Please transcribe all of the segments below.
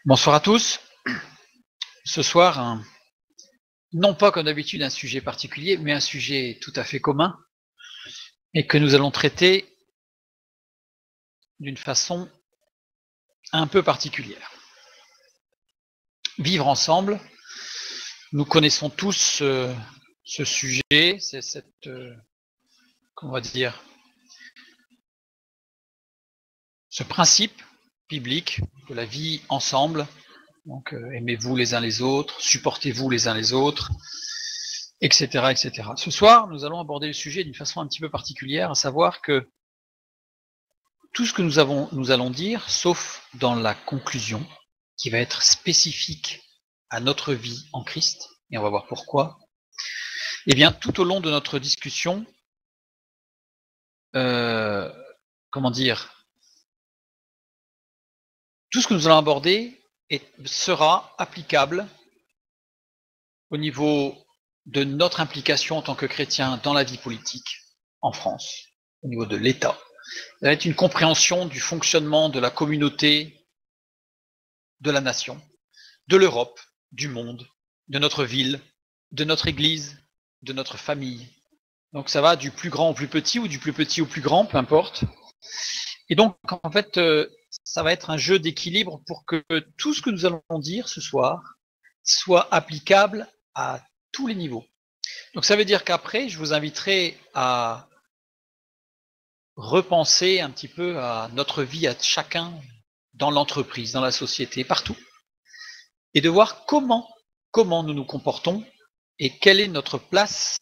Bonsoir à tous. Ce soir, non pas comme d'habitude un sujet particulier, mais un sujet tout à fait commun et que nous allons traiter d'une façon un peu particulière. Vivre ensemble, nous connaissons tous ce sujet, c'est cette, comment on va dire, ce principe biblique de la vie ensemble. Donc, aimez-vous les uns les autres, supportez-vous les uns les autres, etc., etc. Ce soir, nous allons aborder le sujet d'une façon un petit peu particulière, à savoir que tout ce que nous allons dire, sauf dans la conclusion, qui va être spécifique à notre vie en Christ, et on va voir pourquoi, eh bien, tout au long de notre discussion, comment dire, tout ce que nous allons aborder sera applicable au niveau de notre implication en tant que chrétien dans la vie politique en France, au niveau de l'État. Ça va être une compréhension du fonctionnement de la communauté, de la nation, de l'Europe, du monde, de notre ville, de notre église, de notre famille. Donc ça va du plus grand au plus petit ou du plus petit au plus grand, peu importe. Et donc en fait, ça va être un jeu d'équilibre pour que tout ce que nous allons dire ce soir soit applicable à tous les niveaux. Donc ça veut dire qu'après, je vous inviterai à repenser un petit peu à notre vie à chacun dans l'entreprise, dans la société, partout, et de voir comment nous nous comportons et quelle est notre place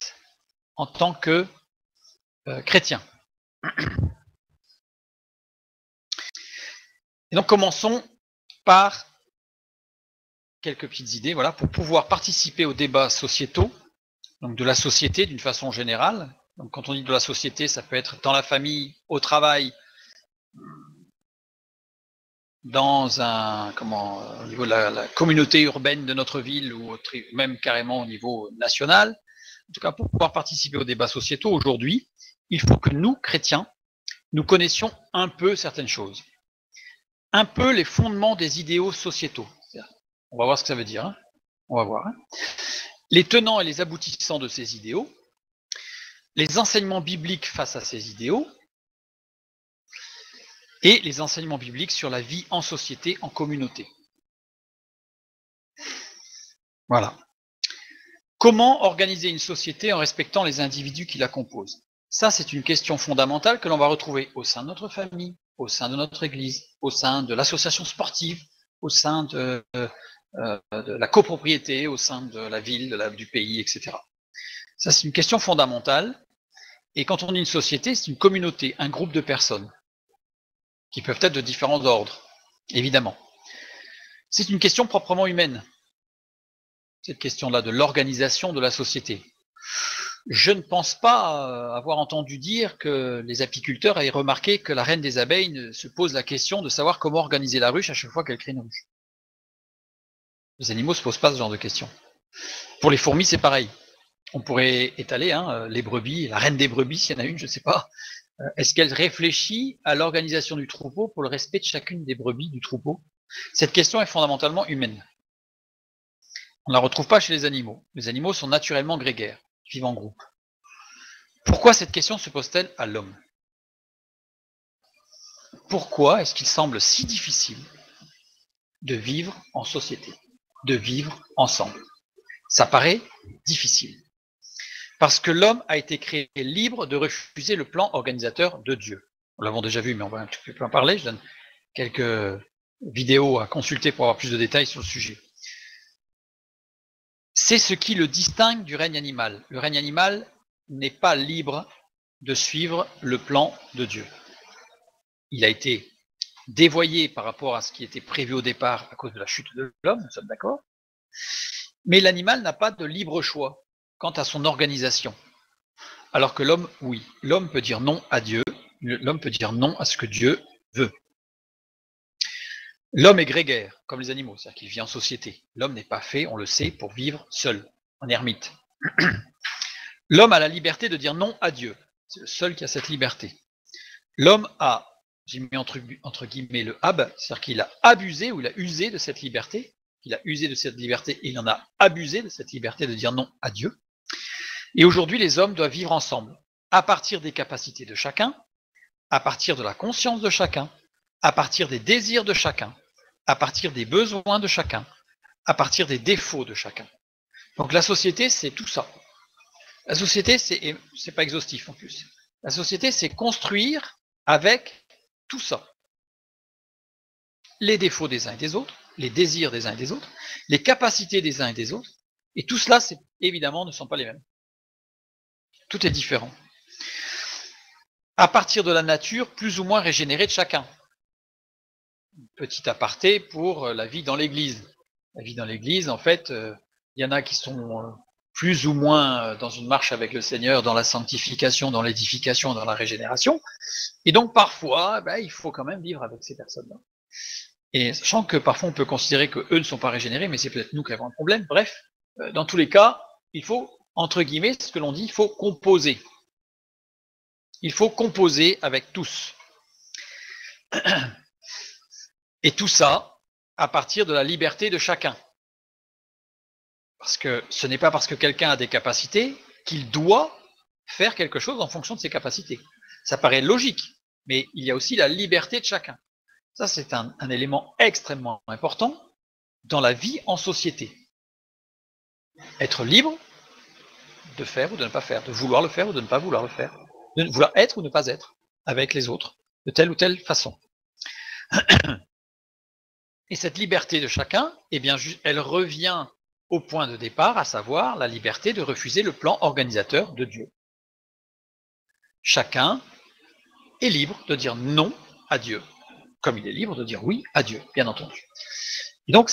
en tant que chrétien. Et donc commençons par quelques petites idées, voilà, pour pouvoir participer aux débats sociétaux, donc de la société d'une façon générale. Donc quand on dit de la société, ça peut être dans la famille, au travail, dans au niveau de la communauté urbaine de notre ville ou même carrément au niveau national. En tout cas, pour pouvoir participer aux débats sociétaux aujourd'hui, il faut que nous, chrétiens, nous connaissions un peu certaines choses. Un peu les fondements des idéaux sociétaux. On va voir ce que ça veut dire. Hein. On va voir. Hein. Les tenants et les aboutissants de ces idéaux, les enseignements bibliques face à ces idéaux, et les enseignements bibliques sur la vie en société, en communauté. Voilà. Comment organiser une société en respectant les individus qui la composent? Ça, c'est une question fondamentale que l'on va retrouver au sein de notre famille, au sein de notre église, au sein de l'association sportive, au sein de la copropriété, au sein de la ville, du pays, etc. Ça, c'est une question fondamentale. Et quand on dit une société, c'est une communauté, un groupe de personnes qui peuvent être de différents ordres, évidemment. C'est une question proprement humaine, cette question-là de l'organisation de la société. Je ne pense pas avoir entendu dire que les apiculteurs aient remarqué que la reine des abeilles se pose la question de savoir comment organiser la ruche à chaque fois qu'elle crée une ruche. Les animaux ne se posent pas ce genre de questions. Pour les fourmis, c'est pareil. On pourrait étaler les brebis, la reine des brebis, s'il y en a une, je ne sais pas. Est-ce qu'elle réfléchit à l'organisation du troupeau pour le respect de chacune des brebis du troupeau? Cette question est fondamentalement humaine. On ne la retrouve pas chez les animaux. Les animaux sont naturellement grégaires, vivent en groupe. Pourquoi cette question se pose-t-elle à l'homme? Pourquoi est-ce qu'il semble si difficile de vivre en société, de vivre ensemble? Ça paraît difficile. Parce que l'homme a été créé libre de refuser le plan organisateur de Dieu. Nous l'avons déjà vu, mais on va un petit peu en parler. Je donne quelques vidéos à consulter pour avoir plus de détails sur le sujet. C'est ce qui le distingue du règne animal. Le règne animal n'est pas libre de suivre le plan de Dieu. Il a été dévoyé par rapport à ce qui était prévu au départ à cause de la chute de l'homme, nous sommes d'accord. Mais l'animal n'a pas de libre choix quant à son organisation. Alors que l'homme, oui, l'homme peut dire non à Dieu, l'homme peut dire non à ce que Dieu veut. L'homme est grégaire, comme les animaux, c'est-à-dire qu'il vit en société. L'homme n'est pas fait, on le sait, pour vivre seul, en ermite. L'homme a la liberté de dire non à Dieu. C'est le seul qui a cette liberté. L'homme a j'ai mis entre guillemets le ab, c'est-à-dire qu'il a abusé ou il a usé de cette liberté, il a usé de cette liberté et il en a abusé de cette liberté de dire non à Dieu. Et aujourd'hui, les hommes doivent vivre ensemble, à partir des capacités de chacun, à partir de la conscience de chacun, à partir des désirs de chacun, à partir des besoins de chacun, à partir des défauts de chacun. Donc la société, c'est tout ça. La société, c'est pas exhaustif en plus. La société, c'est construire avec tout ça. Les défauts des uns et des autres, les désirs des uns et des autres, les capacités des uns et des autres, et tout cela, évidemment, ne sont pas les mêmes. Tout est différent. À partir de la nature plus ou moins régénérée de chacun. Petit aparté pour la vie dans l'Église. La vie dans l'Église, en fait, il y en a qui sont plus ou moins dans une marche avec le Seigneur, dans la sanctification, dans l'édification, dans la régénération. Et donc parfois, il faut quand même vivre avec ces personnes-là. Et sachant que parfois on peut considérer qu'eux ne sont pas régénérés, mais c'est peut-être nous qui avons un problème. Bref, dans tous les cas, il faut, entre guillemets, ce que l'on dit, il faut composer. Il faut composer avec tous. Et tout ça à partir de la liberté de chacun. Parce que ce n'est pas parce que quelqu'un a des capacités qu'il doit faire quelque chose en fonction de ses capacités. Ça paraît logique, mais il y a aussi la liberté de chacun. Ça, c'est un élément extrêmement important dans la vie en société. Être libre de faire ou de ne pas faire, de vouloir le faire ou de ne pas vouloir le faire, de vouloir être ou ne pas être avec les autres, de telle ou telle façon. Et cette liberté de chacun, eh bien, elle revient au point de départ, à savoir la liberté de refuser le plan organisateur de Dieu. Chacun est libre de dire non à Dieu, comme il est libre de dire oui à Dieu, bien entendu. Et donc,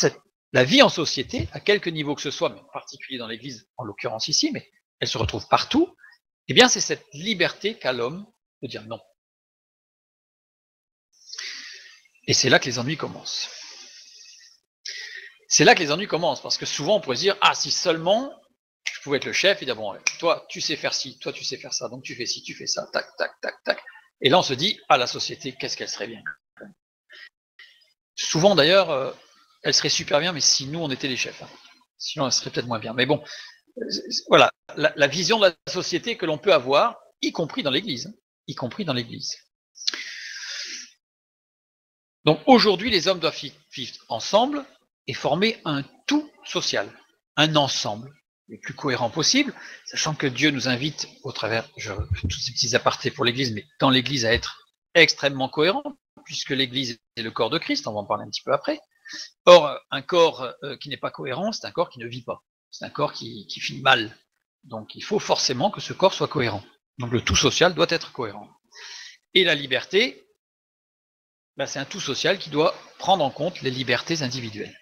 la vie en société, à quelque niveau que ce soit, mais en particulier dans l'Église, en l'occurrence ici, mais elle se retrouve partout, eh bien, c'est cette liberté qu'a l'homme de dire non. Et c'est là que les ennuis commencent. C'est là que les ennuis commencent, parce que souvent on pourrait se dire, ah, si seulement je pouvais être le chef, et dire, bon, toi tu sais faire ci, toi tu sais faire ça, donc tu fais ci, tu fais ça, tac, tac, tac, tac. Et là on se dit, ah, la société, qu'est-ce qu'elle serait bien. Souvent d'ailleurs, elle serait super bien, mais si nous on était les chefs, sinon elle serait peut-être moins bien. Mais bon, voilà, la vision de la société que l'on peut avoir, y compris dans l'Église, y compris dans l'Église. Donc aujourd'hui, les hommes doivent vivre ensemble et former un tout social, un ensemble le plus cohérent possible, sachant que Dieu nous invite, au travers, je fais tous ces petits apartés pour l'Église, mais dans l'Église à être extrêmement cohérent, puisque l'Église est le corps de Christ, on va en parler un petit peu après. Or, un corps qui n'est pas cohérent, c'est un corps qui ne vit pas, c'est un corps qui finit mal. Donc il faut forcément que ce corps soit cohérent. Donc le tout social doit être cohérent. Et la liberté, c'est un tout social qui doit prendre en compte les libertés individuelles.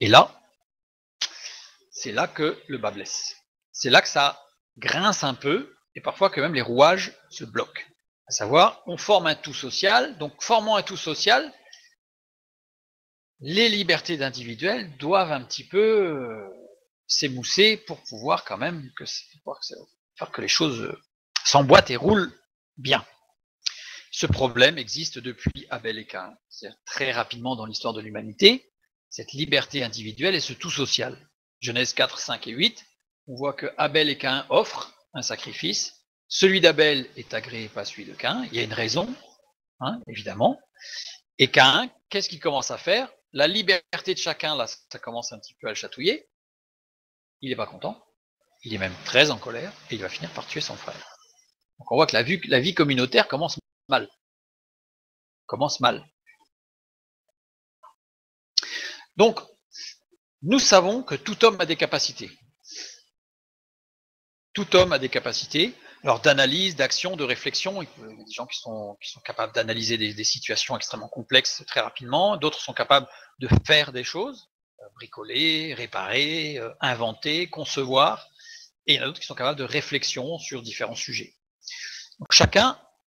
Et là, c'est là que le bas blesse. C'est là que ça grince un peu, et parfois que même les rouages se bloquent. À savoir, on forme un tout social, donc formant un tout social, les libertés individuelles doivent un petit peu s'émousser pour pouvoir quand même faire que les choses s'emboîtent et roulent bien. Ce problème existe depuis Abel et Caïn. C'est-à-dire très rapidement dans l'histoire de l'humanité, cette liberté individuelle et ce tout social. Genèse 4, 5 et 8, on voit que Abel et Caïn offrent un sacrifice. Celui d'Abel est agréé, pas celui de Caïn. Il y a une raison, évidemment. Et Caïn, qu'est-ce qu'il commence à faire? La liberté de chacun, là, ça commence un petit peu à le chatouiller. Il n'est pas content. Il est même très en colère et il va finir par tuer son frère. Donc on voit que la vie communautaire commence mal. Donc, nous savons que tout homme a des capacités. Tout homme a des capacités, alors d'analyse, d'action, de réflexion. Il y a des gens qui sont capables d'analyser des situations extrêmement complexes très rapidement. D'autres sont capables de faire des choses, bricoler, réparer, inventer, concevoir. Et il y en a d'autres qui sont capables de réflexion sur différents sujets. Donc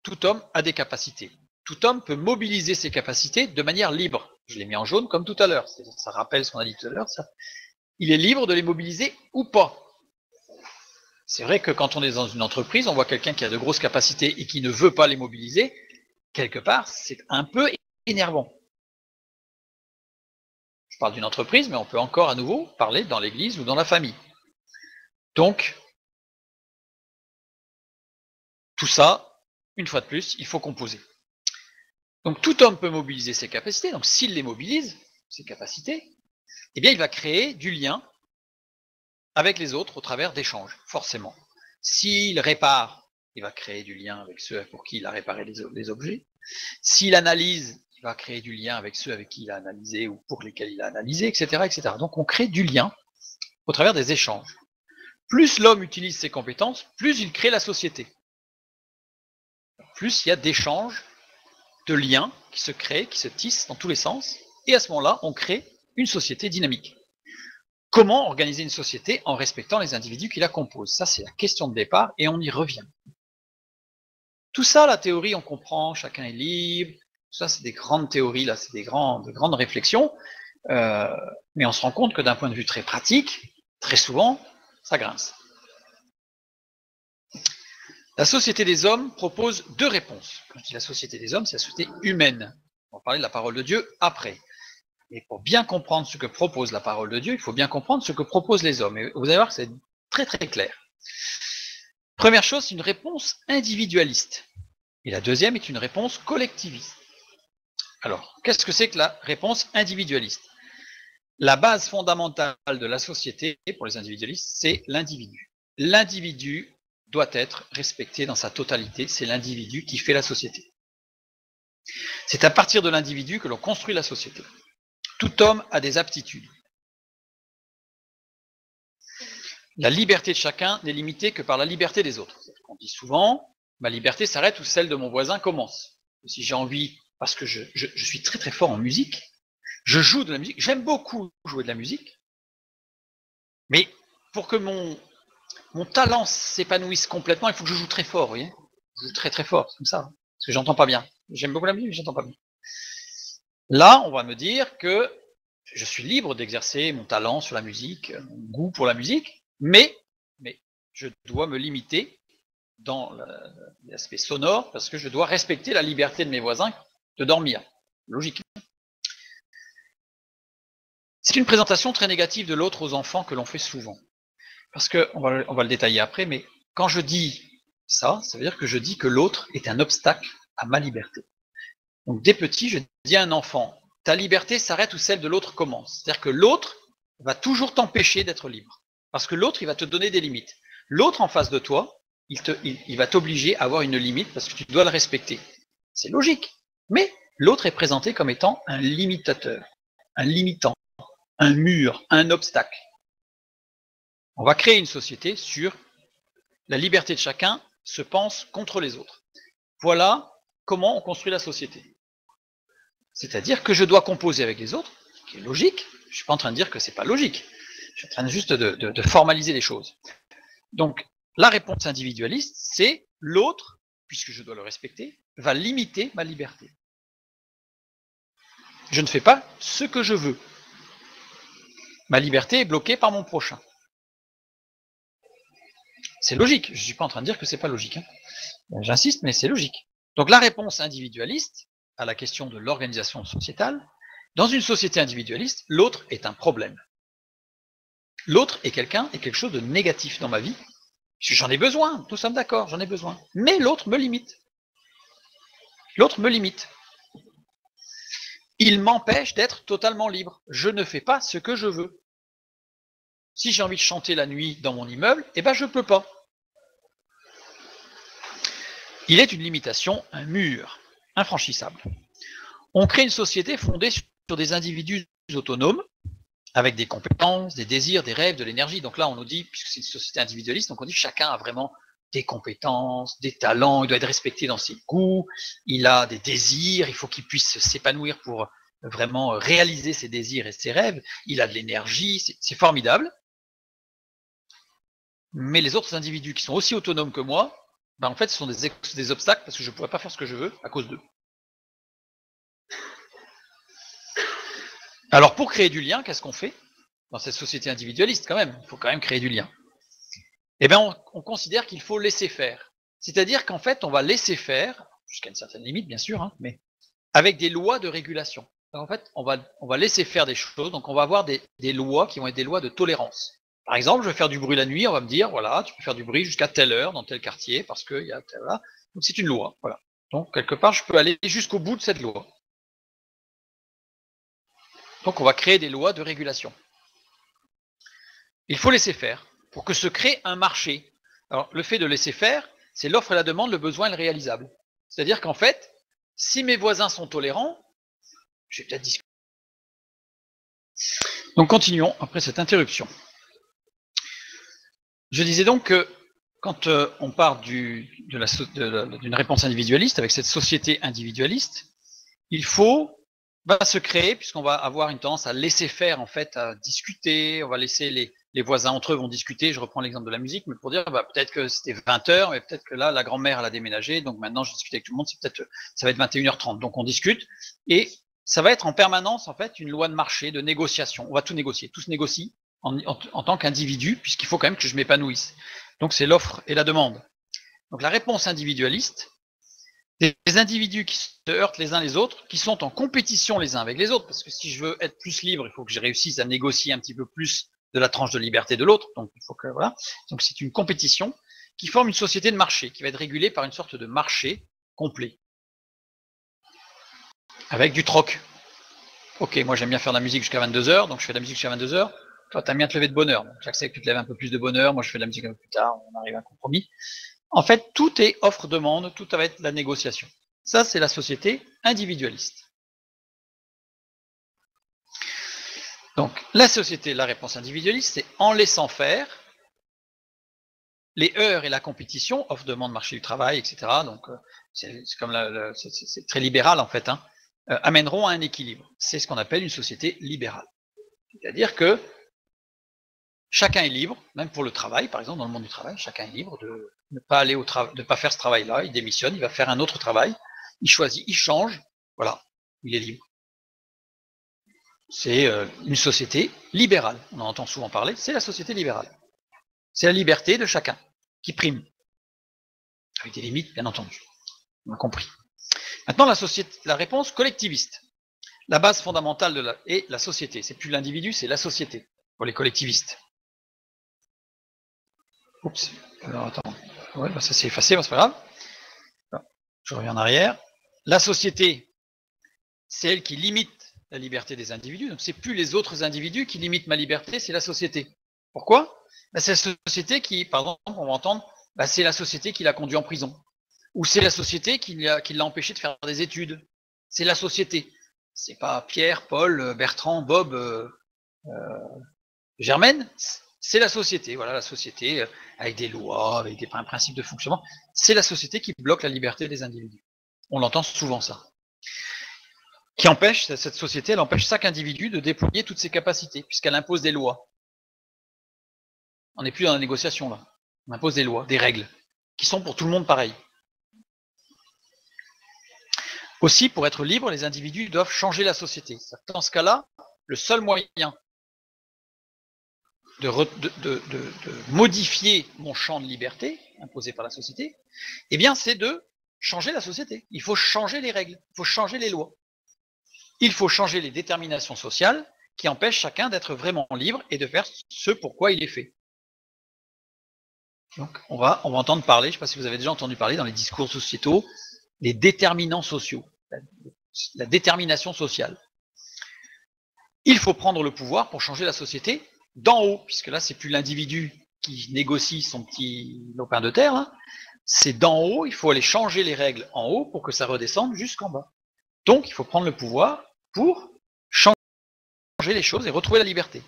tout homme a des capacités. Tout homme peut mobiliser ses capacités de manière libre. Je l'ai mis en jaune comme tout à l'heure. Ça rappelle ce qu'on a dit tout à l'heure. Il est libre de les mobiliser ou pas. C'est vrai que quand on est dans une entreprise, on voit quelqu'un qui a de grosses capacités et qui ne veut pas les mobiliser. quelque part, c'est un peu énervant. Je parle d'une entreprise, mais on peut encore à nouveau parler dans l'église ou dans la famille. Donc, tout ça, une fois de plus, il faut composer. Donc tout homme peut mobiliser ses capacités, donc s'il les mobilise, ses capacités, eh bien il va créer du lien avec les autres au travers d'échanges, forcément. S'il répare, il va créer du lien avec ceux pour qui il a réparé les objets. S'il analyse, il va créer du lien avec ceux avec qui il a analysé ou pour lesquels il a analysé, etc., etc. Donc on crée du lien au travers des échanges. Plus l'homme utilise ses compétences, plus il crée la société. Plus il y a d'échanges, de liens qui se créent, qui se tissent dans tous les sens, et à ce moment-là, on crée une société dynamique. Comment organiser une société en respectant les individus qui la composent? Ça, c'est la question de départ, et on y revient. Tout ça, la théorie, on comprend, chacun est libre, tout ça, c'est des grandes théories, là, c'est de grandes réflexions, mais on se rend compte que d'un point de vue très pratique, très souvent, ça grince. La société des hommes propose deux réponses. Quand je dis la société des hommes, c'est la société humaine. On va parler de la parole de Dieu après. Et pour bien comprendre ce que propose la parole de Dieu, il faut bien comprendre ce que proposent les hommes. Et vous allez voir que c'est très très clair. Première chose, c'est une réponse individualiste. Et la deuxième est une réponse collectiviste. Alors, qu'est-ce que c'est que la réponse individualiste? La base fondamentale de la société, pour les individualistes, c'est l'individu. L'individu doit être respecté dans sa totalité, c'est l'individu qui fait la société. C'est à partir de l'individu que l'on construit la société. Tout homme a des aptitudes. La liberté de chacun n'est limitée que par la liberté des autres. On dit souvent, ma liberté s'arrête où celle de mon voisin commence. Si j'ai envie, parce que je suis très très fort en musique, je joue de la musique, j'aime beaucoup jouer de la musique, mais pour que mon talent s'épanouisse complètement, il faut que je joue très fort, vous voyez. Je joue très très fort, c'est comme ça, parce que j'entends pas bien. J'aime beaucoup la musique, mais j'entends pas bien. Là, on va me dire que je suis libre d'exercer mon talent sur la musique, mon goût pour la musique, mais je dois me limiter dans l'aspect sonore, parce que je dois respecter la liberté de mes voisins de dormir. Logique. C'est une présentation très négative de l'autre aux enfants que l'on fait souvent. Parce que, on va le détailler après, mais quand je dis ça, ça veut dire que je dis que l'autre est un obstacle à ma liberté. Donc dès petit, je dis à un enfant, ta liberté s'arrête où celle de l'autre commence. C'est-à-dire que l'autre va toujours t'empêcher d'être libre. Parce que l'autre, il va te donner des limites. L'autre en face de toi, il va t'obliger à avoir une limite parce que tu dois le respecter. C'est logique. Mais l'autre est présenté comme étant un limitateur, un limitant, un mur, un obstacle. On va créer une société sur la liberté de chacun se pense contre les autres. Voilà comment on construit la société. C'est-à-dire que je dois composer avec les autres, ce qui est logique. Je ne suis pas en train de dire que c'est pas logique. Je suis en train juste de formaliser les choses. Donc, la réponse individualiste, c'est l'autre, puisque je dois le respecter, va limiter ma liberté. Je ne fais pas ce que je veux. Ma liberté est bloquée par mon prochain. C'est logique. Je ne suis pas en train de dire que c'est pas logique. J'insiste, mais c'est logique. Donc la réponse individualiste à la question de l'organisation sociétale, dans une société individualiste, l'autre est un problème. L'autre est quelque chose de négatif dans ma vie. J'en ai besoin, nous sommes d'accord, j'en ai besoin. Mais l'autre me limite. L'autre me limite. Il m'empêche d'être totalement libre. Je ne fais pas ce que je veux. Si j'ai envie de chanter la nuit dans mon immeuble, eh ben je ne peux pas. Il est une limitation, un mur, infranchissable. On crée une société fondée sur des individus autonomes, avec des compétences, des désirs, des rêves, de l'énergie. Donc là, on nous dit, puisque c'est une société individualiste, donc on dit que chacun a vraiment des compétences, des talents, il doit être respecté dans ses goûts, il a des désirs, il faut qu'il puisse s'épanouir pour vraiment réaliser ses désirs et ses rêves, il a de l'énergie, c'est formidable. Mais les autres individus qui sont aussi autonomes que moi, ben en fait, ce sont des obstacles parce que je ne pourrais pas faire ce que je veux à cause d'eux. Alors pour créer du lien, qu'est-ce qu'on fait dans cette société individualiste quand même? Il faut quand même créer du lien. Eh bien, on considère qu'il faut laisser faire. C'est-à-dire qu'en fait, on va laisser faire, jusqu'à une certaine limite, bien sûr, hein, mais avec des lois de régulation. En fait, on va laisser faire des choses, donc on va avoir des lois qui vont être des lois de tolérance. Par exemple, je vais faire du bruit la nuit, on va me dire, voilà, tu peux faire du bruit jusqu'à telle heure dans tel quartier, parce qu'il y a tel, voilà. Donc c'est une loi, voilà. Donc quelque part, je peux aller jusqu'au bout de cette loi. Donc on va créer des lois de régulation. Il faut laisser faire pour que se crée un marché. Alors le fait de laisser faire, c'est l'offre et la demande, le besoin et le réalisable. C'est-à-dire qu'en fait, si mes voisins sont tolérants, je vais peut-être discuter. Donc continuons après cette interruption. Je disais donc que quand on part d'une réponse individualiste, avec cette société individualiste, il faut se créer, puisqu'on va avoir une tendance à laisser faire, en fait, à discuter, on va laisser les voisins entre eux vont discuter, je reprends l'exemple de la musique, mais pour dire, peut-être que c'était 20h, mais peut-être que là, la grand-mère, elle a déménagé, donc maintenant, je discute avec tout le monde, ça va être 21h30, donc on discute, et ça va être en permanence, en fait, une loi de marché, de négociation, on va tout négocier, tout se négocie en tant qu'individu, puisqu'il faut quand même que je m'épanouisse. Donc c'est l'offre et la demande. Donc la réponse individualiste, des individus qui se heurtent les uns les autres, qui sont en compétition les uns avec les autres, parce que si je veux être plus libre, il faut que je réussisse à négocier un petit peu plus de la tranche de liberté de l'autre, donc il faut que, voilà. Donc c'est une compétition qui forme une société de marché, qui va être régulée par une sorte de marché complet, avec du troc. Ok, moi j'aime bien faire de la musique jusqu'à 22h, donc je fais de la musique jusqu'à 22h, toi t'aimes bien te lever de bonne heure, donc j'accepte que tu te lèves un peu plus de bonne heure, moi je fais de la musique un peu plus tard, on arrive à un compromis. En fait, tout est offre-demande, tout va être la négociation. Ça, c'est la société individualiste. Donc, la société, la réponse individualiste, c'est en laissant faire, les heures et la compétition, offre-demande, marché du travail, etc. Donc, c'est très libéral en fait, hein, amèneront à un équilibre. C'est ce qu'on appelle une société libérale. C'est-à-dire que chacun est libre, même pour le travail, par exemple, dans le monde du travail, chacun est libre de ne pas aller au travail, de ne pas faire ce travail-là, il démissionne, il va faire un autre travail, il choisit, il change, voilà, il est libre. C'est une société libérale, on en entend souvent parler, c'est la société libérale. C'est la liberté de chacun qui prime, avec des limites, bien entendu. On a compris. Maintenant, la réponse collectiviste. La base fondamentale est la société. C'est plus l'individu, c'est la société, pour les collectivistes. Oups, alors attends. Ouais, ça s'est effacé, c'est pas grave. Je reviens en arrière. La société, c'est elle qui limite la liberté des individus. Donc c'est plus les autres individus qui limitent ma liberté, c'est la société. Pourquoi? C'est la société qui, par exemple, on va entendre, c'est la société qui l'a conduit en prison. Ou c'est la société qui l'a empêché de faire des études. C'est la société. C'est pas Pierre, Paul, Bertrand, Bob, Germaine, c'est la société. Voilà, la société, avec des lois, avec un principe de fonctionnement. C'est la société qui bloque la liberté des individus. On l'entend souvent, ça. Qui empêche, cette société, elle empêche chaque individu de déployer toutes ses capacités, puisqu'elle impose des lois. On n'est plus dans la négociation, là. On impose des lois, des règles, qui sont pour tout le monde pareilles. Aussi, pour être libre, les individus doivent changer la société. Dans ce cas-là, le seul moyen de modifier mon champ de liberté imposé par la société, eh bien, c'est de changer la société. Il faut changer les règles, il faut changer les lois. Il faut changer les déterminations sociales qui empêchent chacun d'être vraiment libre et de faire ce pourquoi il est fait. Donc, on va entendre parler, je ne sais pas si vous avez déjà entendu parler dans les discours sociétaux, les déterminants sociaux, la détermination sociale. Il faut prendre le pouvoir pour changer la société d'en haut, puisque là, c'est plus l'individu qui négocie son petit lopin de terre, hein. C'est d'en haut, il faut aller changer les règles en haut pour que ça redescende jusqu'en bas. Donc, il faut prendre le pouvoir pour changer les choses et retrouver la liberté.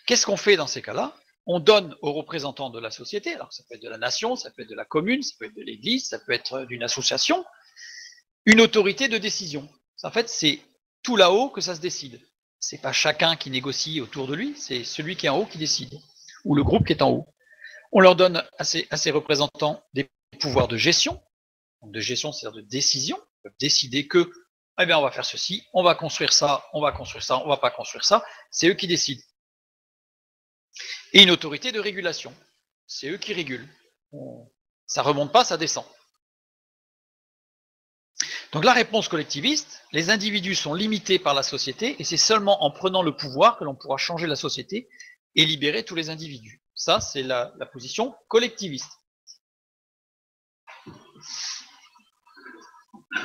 Qu'est-ce qu'on fait dans ces cas-là? On donne aux représentants de la société, alors ça peut être de la nation, ça peut être de la commune, ça peut être de l'église, ça peut être d'une association, une autorité de décision. En fait, c'est tout là-haut que ça se décide. C'est pas chacun qui négocie autour de lui, c'est celui qui est en haut qui décide, ou le groupe qui est en haut. On leur donne à ces représentants des pouvoirs de gestion. Donc de gestion, c'est-à-dire de décision. Ils peuvent décider que, eh bien, on va faire ceci, on va construire ça, on va construire ça, on va pas construire ça. C'est eux qui décident. Et une autorité de régulation. C'est eux qui régulent. Ça remonte pas, ça descend. Donc la réponse collectiviste, les individus sont limités par la société et c'est seulement en prenant le pouvoir que l'on pourra changer la société et libérer tous les individus. Ça, c'est la position collectiviste.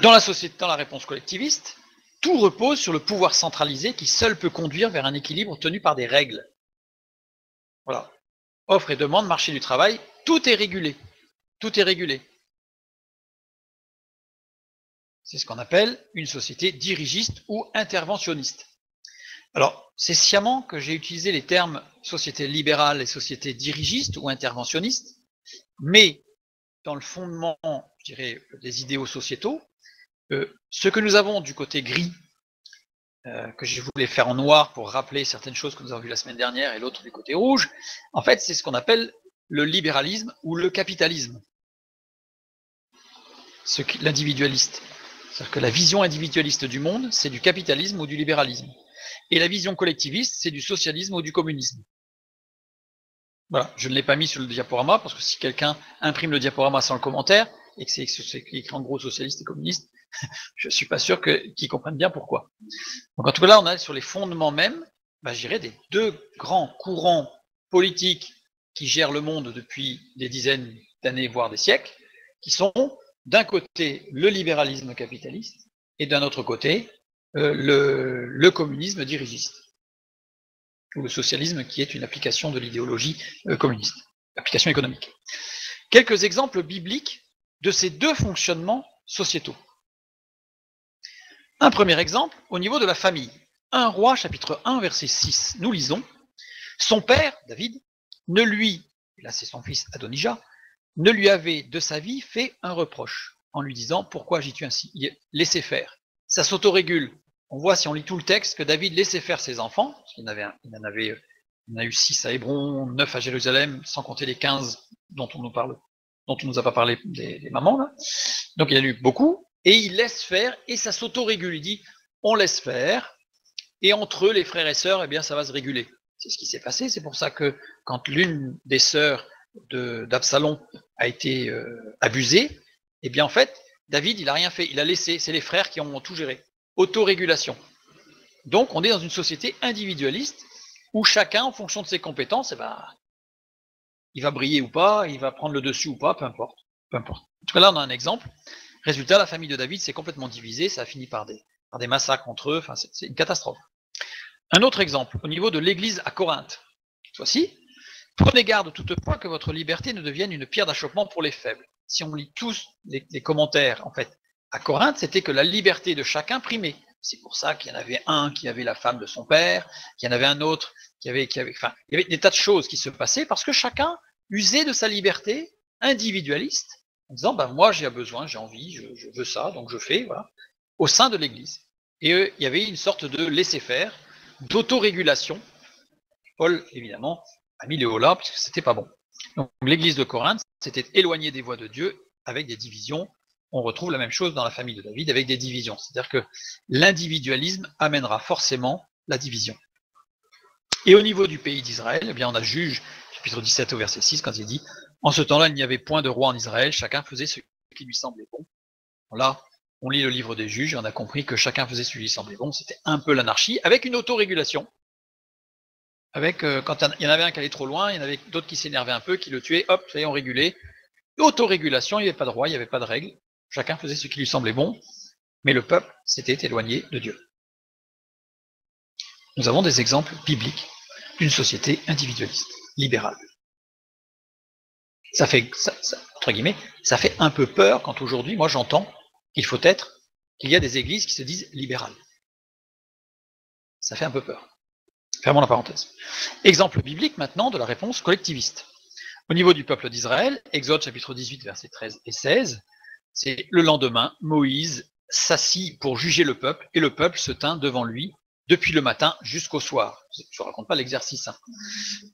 Dans la réponse collectiviste, tout repose sur le pouvoir centralisé qui seul peut conduire vers un équilibre tenu par des règles. Voilà. Offre et demande, marché du travail, tout est régulé. Tout est régulé. C'est ce qu'on appelle une société dirigiste ou interventionniste. Alors, c'est sciemment que j'ai utilisé les termes société libérale et société dirigiste ou interventionniste, mais dans le fondement, je dirais, des idéaux sociétaux, ce que nous avons du côté gris, que je voulais faire en noir pour rappeler certaines choses que nous avons vues la semaine dernière, et l'autre du côté rouge, en fait, c'est ce qu'on appelle le libéralisme ou le capitalisme, l'individualiste. C'est-à-dire que la vision individualiste du monde, c'est du capitalisme ou du libéralisme. Et la vision collectiviste, c'est du socialisme ou du communisme. Voilà, je ne l'ai pas mis sur le diaporama, parce que si quelqu'un imprime le diaporama sans le commentaire, et que c'est écrit en gros socialiste et communiste, je ne suis pas sûr qu'ils comprennent bien pourquoi. Donc en tout cas là, on est sur les fondements même, je dirais, des deux grands courants politiques qui gèrent le monde depuis des dizaines d'années, voire des siècles, qui sont d'un côté le libéralisme capitaliste et d'un autre côté le communisme dirigiste, ou le socialisme qui est une application de l'idéologie communiste, application économique. Quelques exemples bibliques de ces deux fonctionnements sociétaux. Un premier exemple au niveau de la famille. 1 Roi chapitre 1 verset 6, nous lisons « Son père, David, ne lui, et là c'est son fils Adonijah, ne lui avait de sa vie fait un reproche, en lui disant « Pourquoi agis-tu ainsi ?» Laissez faire. Ça s'autorégule. On voit, si on lit tout le texte, que David laissait faire ses enfants, parce qu'il en a eu 6 à Hébron, 9 à Jérusalem, sans compter les 15 dont on nous a pas parlé des mamans, là. Donc il y en a eu beaucoup, et il laisse faire, et ça s'autorégule. Il dit, on laisse faire, et entre eux, les frères et sœurs, eh bien, ça va se réguler. C'est ce qui s'est passé, c'est pour ça que quand l'une des sœurs d'Absalom a été abusée, eh bien en fait, David, il a rien fait, il a laissé, c'est les frères qui ont tout géré. Autorégulation. Donc on est dans une société individualiste où chacun, en fonction de ses compétences, il va briller ou pas, il va prendre le dessus ou pas, peu importe. En tout cas là, on a un exemple. Résultat, la famille de David s'est complètement divisée, ça a fini par des massacres entre eux, enfin c'est une catastrophe. Un autre exemple, au niveau de l'église à Corinthe. Voici, prenez garde toutefois que votre liberté ne devienne une pierre d'achoppement pour les faibles. Si on lit tous les commentaires, en fait, à Corinthe, c'était que la liberté de chacun primait. C'est pour ça qu'il y en avait un qui avait la femme de son père, qu'il y en avait un autre il y avait des tas de choses qui se passaient parce que chacun usait de sa liberté individualiste en disant, moi j'ai besoin, j'ai envie, je veux ça, donc je fais, voilà, au sein de l'Église. Et il y avait une sorte de laisser-faire, d'autorégulation. Paul, évidemment, a mis le haut là, parce que c'était pas bon. Donc l'Église de Corinthe s'était éloignée des voies de Dieu avec des divisions. On retrouve la même chose dans la famille de David avec des divisions. C'est-à-dire que l'individualisme amènera forcément la division. Et au niveau du pays d'Israël, eh bien on a Juge, chapitre 17 au verset 6, quand il dit « En ce temps-là, il n'y avait point de roi en Israël, chacun faisait ce qui lui semblait bon. » Là, on lit le livre des Juges et on a compris que chacun faisait ce qui lui semblait bon. C'était un peu l'anarchie, avec une autorégulation. Avec, quand il y en avait un qui allait trop loin, il y en avait d'autres qui s'énervaient un peu, qui le tuaient, hop, ça y est, on régulait. Autorégulation, il n'y avait pas de roi, il n'y avait pas de règles. Chacun faisait ce qui lui semblait bon, mais le peuple s'était éloigné de Dieu. Nous avons des exemples bibliques d'une société individualiste, libérale. Ça fait, entre guillemets, ça fait un peu peur quand aujourd'hui, moi j'entends qu'il y a des églises qui se disent libérales. Ça fait un peu peur. Fermons la parenthèse. Exemple biblique maintenant de la réponse collectiviste. Au niveau du peuple d'Israël, Exode chapitre 18, versets 13 et 16, c'est le lendemain, Moïse s'assit pour juger le peuple, et le peuple se tint devant lui depuis le matin jusqu'au soir. Je ne raconte pas l'exercice.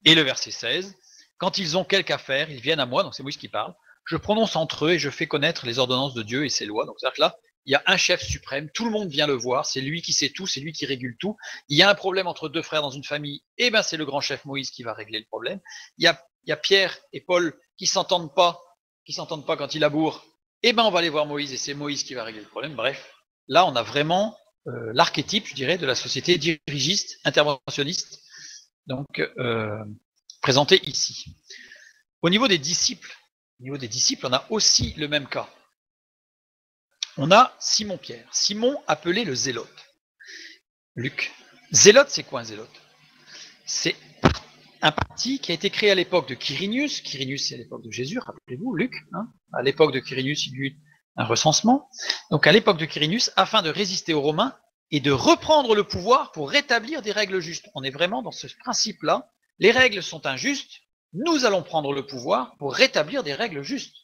Et le verset 16, quand ils ont quelque affaire, ils viennent à moi, donc c'est Moïse qui parle, je prononce entre eux et je fais connaître les ordonnances de Dieu et ses lois. Donc c'est-à-dire que là, il y a un chef suprême, tout le monde vient le voir, c'est lui qui sait tout, c'est lui qui régule tout. Il y a un problème entre deux frères dans une famille, et ben c'est le grand chef Moïse qui va régler le problème. Il y a Pierre et Paul qui s'entendent pas quand ils labourent, eh ben on va aller voir Moïse et c'est Moïse qui va régler le problème. Bref, là on a vraiment l'archétype, je dirais, de la société dirigiste, interventionniste, donc présenté ici. Au niveau des disciples, on a aussi le même cas. On a Simon-Pierre. Simon appelé le zélote. Luc. Zélote, c'est quoi un zélote? C'est un parti qui a été créé à l'époque de Quirinius. Quirinius, c'est à l'époque de Jésus, rappelez-vous, Luc. À l'époque de Quirinius, il y a eu un recensement. Donc à l'époque de Quirinius, afin de résister aux Romains et de reprendre le pouvoir pour rétablir des règles justes. On est vraiment dans ce principe-là. Les règles sont injustes, nous allons prendre le pouvoir pour rétablir des règles justes.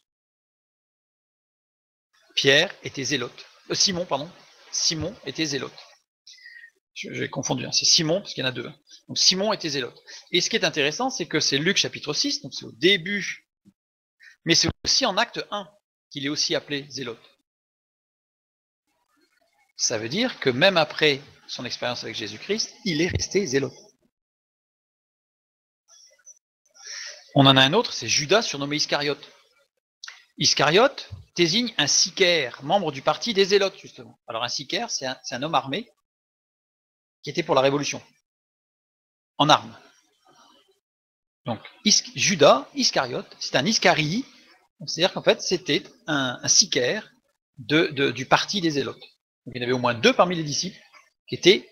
Pierre était zélote. Simon était zélote. J'ai confondu, c'est Simon, parce qu'il y en a deux. Donc Simon était zélote. Et ce qui est intéressant, c'est que c'est Luc chapitre 6, donc c'est au début, mais c'est aussi en acte 1 qu'il est aussi appelé zélote. Ça veut dire que même après son expérience avec Jésus-Christ, il est resté zélote. On en a un autre, c'est Judas, surnommé Iscariote. Iscariote désigne un sicaire, membre du parti des zélotes, justement. Alors un sicaire, c'est un homme armé qui était pour la révolution, en armes. Donc Judas, Iscariote, c'est un Iscarie, c'est-à-dire qu'en fait c'était un sicaire du parti des zélotes. Donc il y en avait au moins deux parmi les disciples qui étaient,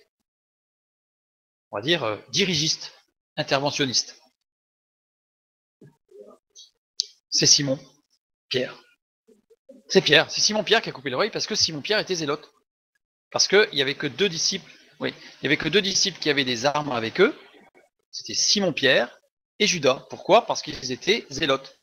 on va dire, dirigistes, interventionnistes. C'est Simon-Pierre. C'est Simon-Pierre qui a coupé l'oreille parce que Simon-Pierre était zélote. Parce qu'il n'y avait que deux disciples, qui avaient des armes avec eux. C'était Simon-Pierre et Judas. Pourquoi? Parce qu'ils étaient zélotes.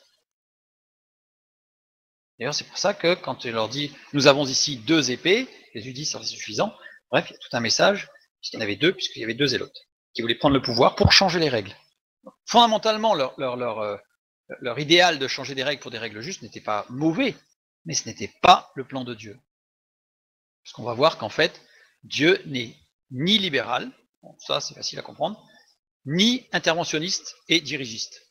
D'ailleurs, c'est pour ça que quand il leur dit « Nous avons ici deux épées », Jésus dit « C'est suffisant ». Bref, il y a tout un message, puisqu'il y en avait deux, puisqu'il y avait deux zélotes, qui voulaient prendre le pouvoir pour changer les règles. Fondamentalement, leur idéal de changer des règles pour des règles justes n'était pas mauvais, mais ce n'était pas le plan de Dieu. Parce qu'on va voir qu'en fait, Dieu n'est ni libéral, bon, ça c'est facile à comprendre, ni interventionniste et dirigiste.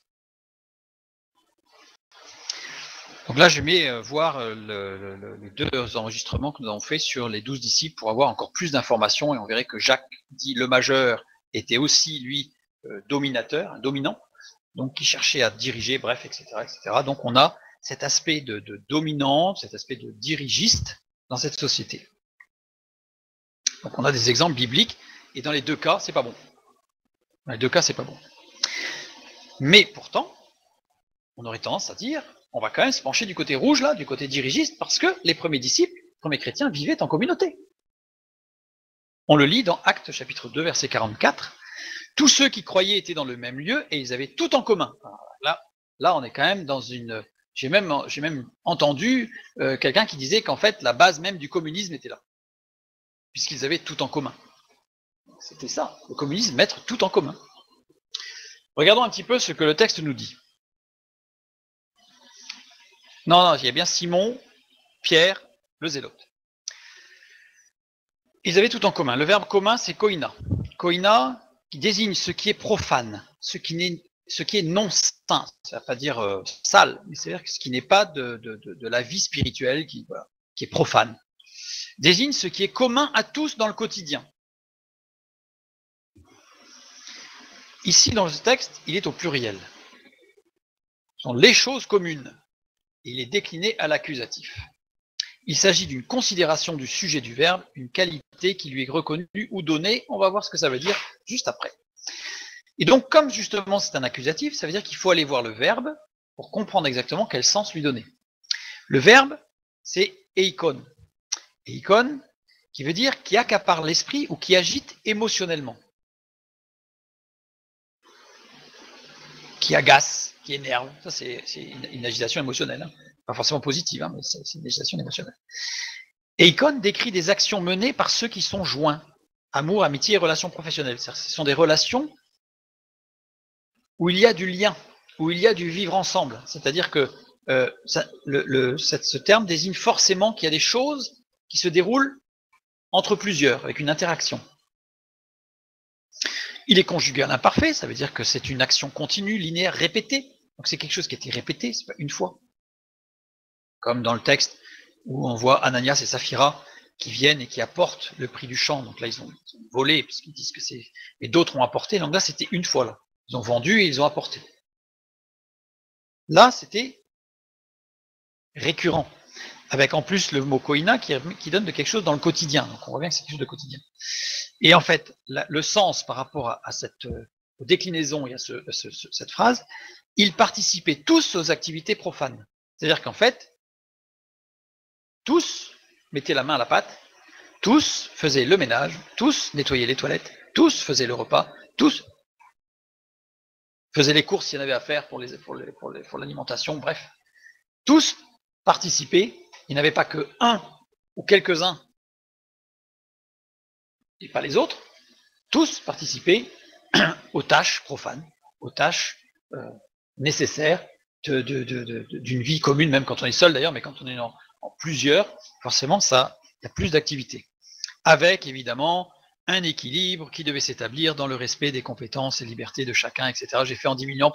Donc là, je vais voir les deux enregistrements que nous avons faits sur les 12 disciples pour avoir encore plus d'informations, et on verrait que Jacques dit le majeur était aussi, lui, dominateur, dominant, donc qui cherchait à diriger, bref, etc., etc. Donc on a cet aspect de dominant, cet aspect de dirigiste dans cette société. Donc on a des exemples bibliques, et dans les deux cas, c'est pas bon. Dans les deux cas, c'est pas bon. Mais pourtant, on aurait tendance à dire, on va quand même se pencher du côté rouge, là, du côté dirigiste, parce que les premiers disciples, les premiers chrétiens, vivaient en communauté. On le lit dans Actes chapitre 2, verset 44. Tous ceux qui croyaient étaient dans le même lieu et ils avaient tout en commun. Là, on est quand même dans une... J'ai même entendu quelqu'un qui disait qu'en fait, la base même du communisme était là. Puisqu'ils avaient tout en commun. C'était ça, le communisme, mettre tout en commun. Regardons un petit peu ce que le texte nous dit. Non, il y a bien Simon, Pierre, le zélote. Ils avaient tout en commun. Le verbe commun, c'est koina. Koina, qui désigne ce qui est profane, ce qui est non saint. Ça ne veut pas dire sale, mais c'est-à-dire ce qui n'est pas de la vie spirituelle, qui est profane. Désigne ce qui est commun à tous dans le quotidien. Ici, dans ce texte, il est au pluriel. Ce sont les choses communes. Il est décliné à l'accusatif. Il s'agit d'une considération du sujet du verbe, une qualité qui lui est reconnue ou donnée. On va voir ce que ça veut dire juste après. Et donc, comme justement c'est un accusatif, ça veut dire qu'il faut aller voir le verbe pour comprendre exactement quel sens lui donner. Le verbe, c'est eikon. Eikon, qui veut dire qui accapare l'esprit ou qui agite émotionnellement. Qui agace, qui énerve. Ça, c'est une agitation émotionnelle. Pas forcément positive, mais c'est une agitation émotionnelle. Eikon décrit des actions menées par ceux qui sont joints. Amour, amitié et relations professionnelles. Ce sont des relations où il y a du lien, où il y a du vivre ensemble. C'est-à-dire que ce terme désigne forcément qu'il y a des choses qui se déroulent entre plusieurs, avec une interaction. Il est conjugué à l'imparfait, ça veut dire que c'est une action continue, linéaire, répétée. Donc c'est quelque chose qui a été répété, c'est pas une fois. Comme dans le texte où on voit Ananias et Saphira qui viennent et qui apportent le prix du champ. Donc là, ils ont volé, puisqu'ils disent que c'est... Et d'autres ont apporté. Donc là, c'était une fois. Là. Ils ont vendu et ils ont apporté. Là, c'était récurrent. Avec en plus le mot koina qui donne de quelque chose dans le quotidien. Donc on voit bien que c'est quelque chose de quotidien. Et en fait, le sens par rapport à cette déclinaison et à cette phrase, ils participaient tous aux activités profanes. C'est-à-dire qu'en fait, tous mettaient la main à la pâte, tous faisaient le ménage, tous nettoyaient les toilettes, tous faisaient le repas, tous faisaient les courses s'il y en avait à faire pour l'alimentation, bref. Tous participaient, il n'y avait pas que un ou quelques-uns et pas les autres, tous participaient aux tâches profanes, aux tâches nécessaires d'une vie commune, même quand on est seul d'ailleurs, mais quand on est en plusieurs, forcément, ça, il y a plus d'activités. Avec, évidemment, un équilibre qui devait s'établir dans le respect des compétences et libertés de chacun, etc. J'ai fait en diminuant,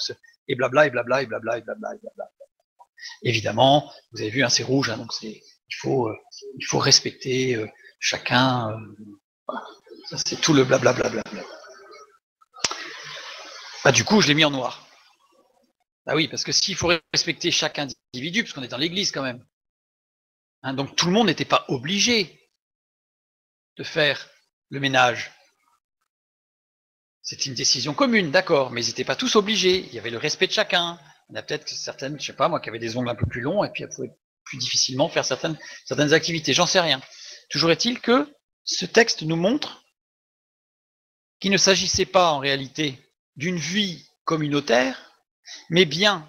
et blabla, et blabla, et blabla, et blabla, et blabla. Évidemment, vous avez vu, hein, c'est rouge, hein, donc il faut respecter chacun. Voilà. Ça, c'est tout le blablabla. Bah, du coup, je l'ai mis en noir. Bah oui, parce que s'il faut respecter chaque individu, parce qu'on est dans l'église quand même, hein, donc tout le monde n'était pas obligé de faire le ménage. C'était une décision commune, d'accord, mais ils n'étaient pas tous obligés. Il y avait le respect de chacun. Il y en a peut-être certaines, je sais pas moi, qui avaient des ongles un peu plus longs et puis elles pouvaient plus difficilement faire certaines activités. J'en sais rien. Toujours est-il que ce texte nous montre qu'il ne s'agissait pas en réalité d'une vie communautaire, mais bien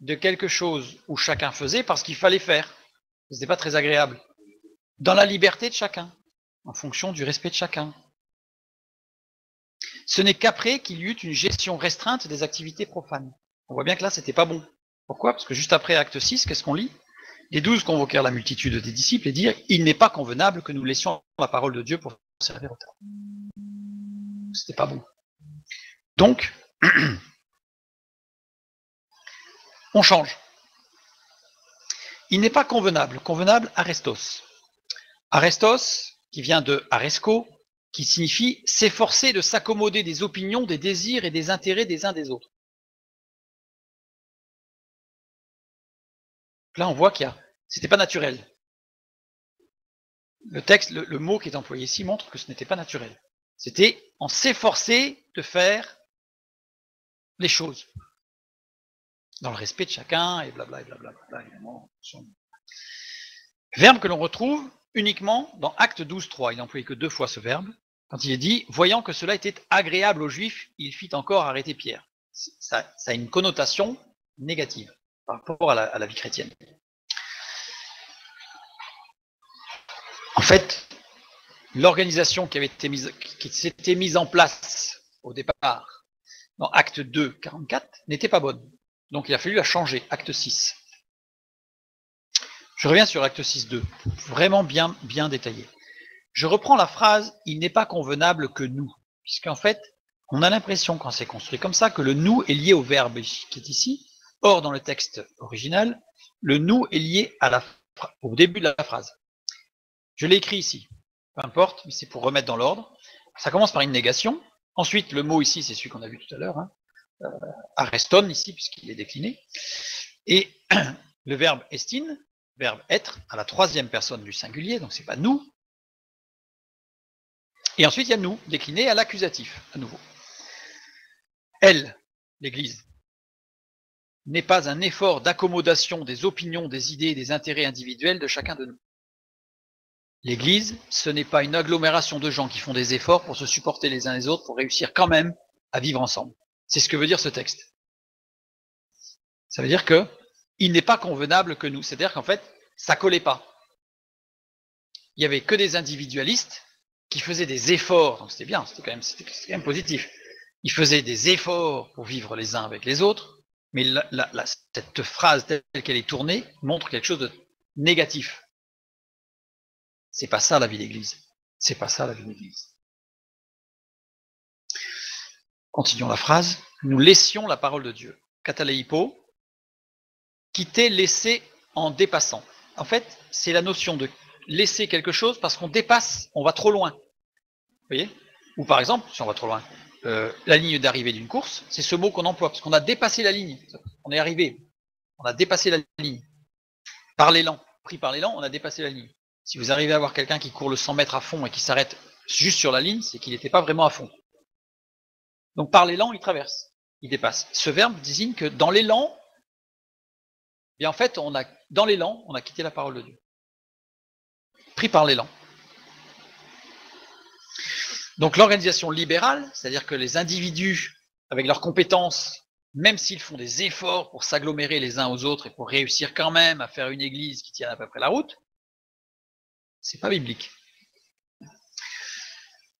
de quelque chose où chacun faisait parce qu'il fallait faire. Ce n'était pas très agréable. Dans la liberté de chacun, en fonction du respect de chacun. Ce n'est qu'après qu'il y eut une gestion restreinte des activités profanes. On voit bien que là, c'était pas bon. Pourquoi? Parce que juste après acte 6, qu'est-ce qu'on lit? Les 12 convoquèrent la multitude des disciples et dirent « Il n'est pas convenable que nous laissions la parole de Dieu pour servir au temps. » C'était pas bon. Donc, on change. Il n'est pas convenable. Convenable, arestos. Arestos, qui vient de aresco, qui signifie s'efforcer de s'accommoder des opinions, des désirs et des intérêts des uns des autres. Là, on voit c'était pas naturel. Le texte, le mot qui est employé ici montre que ce n'était pas naturel. C'était en s'efforcer de faire les choses dans le respect de chacun et blablabla, blablabla, évidemment. Verbe que l'on retrouve uniquement dans Acte 12.3. Il n'a employé que 2 fois ce verbe. Quand il est dit, voyant que cela était agréable aux Juifs, il fit encore arrêter Pierre. Ça a une connotation négative par rapport à la vie chrétienne. En fait, l'organisation qui s'était mise en place au départ dans Acte 2, 44 n'était pas bonne. Donc il a fallu la changer, Acte 6. Je reviens sur Acte 6.2, vraiment bien détaillé. Je reprends la phrase « Il n'est pas convenable que nous », puisqu'en fait, on a l'impression, quand c'est construit comme ça, que le « nous » est lié au verbe qui est ici. Or, dans le texte original, le « nous » est lié au début de la phrase. Je l'ai écrit ici, peu importe, mais c'est pour remettre dans l'ordre. Ça commence par une négation. Ensuite, le mot ici, c'est celui qu'on a vu tout à l'heure, hein, areston ici, puisqu'il est décliné. Et le verbe estin, verbe être, à la 3e personne du singulier, donc c'est pas nous. Et ensuite, il y a nous, décliné à l'accusatif, à nouveau. Elle, l'Église, n'est pas un effort d'accommodation des opinions, des idées et des intérêts individuels de chacun de nous. L'Église, ce n'est pas une agglomération de gens qui font des efforts pour se supporter les uns les autres, pour réussir quand même à vivre ensemble. C'est ce que veut dire ce texte. Ça veut dire que il n'est pas convenable que nous. C'est-à-dire qu'en fait, ça collait pas. Il y avait que des individualistes qui faisaient des efforts. Donc c'était bien, c'était quand même positif. Ils faisaient des efforts pour vivre les uns avec les autres, mais cette phrase telle qu'elle est tournée montre quelque chose de négatif. C'est pas ça la vie d'église. C'est pas ça la vie d'église. Continuons la phrase. Nous laissions la parole de Dieu. Kataleipo, quitter, laisser en dépassant. En fait, c'est la notion de laisser quelque chose parce qu'on dépasse, on va trop loin. Vous voyez? Ou par exemple, si on va trop loin, la ligne d'arrivée d'une course, c'est ce mot qu'on emploie, parce qu'on a dépassé la ligne. On est arrivé, on a dépassé la ligne. Par l'élan, pris par l'élan, on a dépassé la ligne. Si vous arrivez à voir quelqu'un qui court le 100 mètres à fond et qui s'arrête juste sur la ligne, c'est qu'il n'était pas vraiment à fond. Donc par l'élan, il traverse, il dépasse. Ce verbe désigne que dans l'élan, bien en fait, dans l'élan, on a quitté la parole de Dieu. Pris par l'élan. Donc l'organisation libérale, c'est-à-dire que les individus, avec leurs compétences, même s'ils font des efforts pour s'agglomérer les uns aux autres et pour réussir quand même à faire une église qui tienne à peu près la route, c'est pas biblique.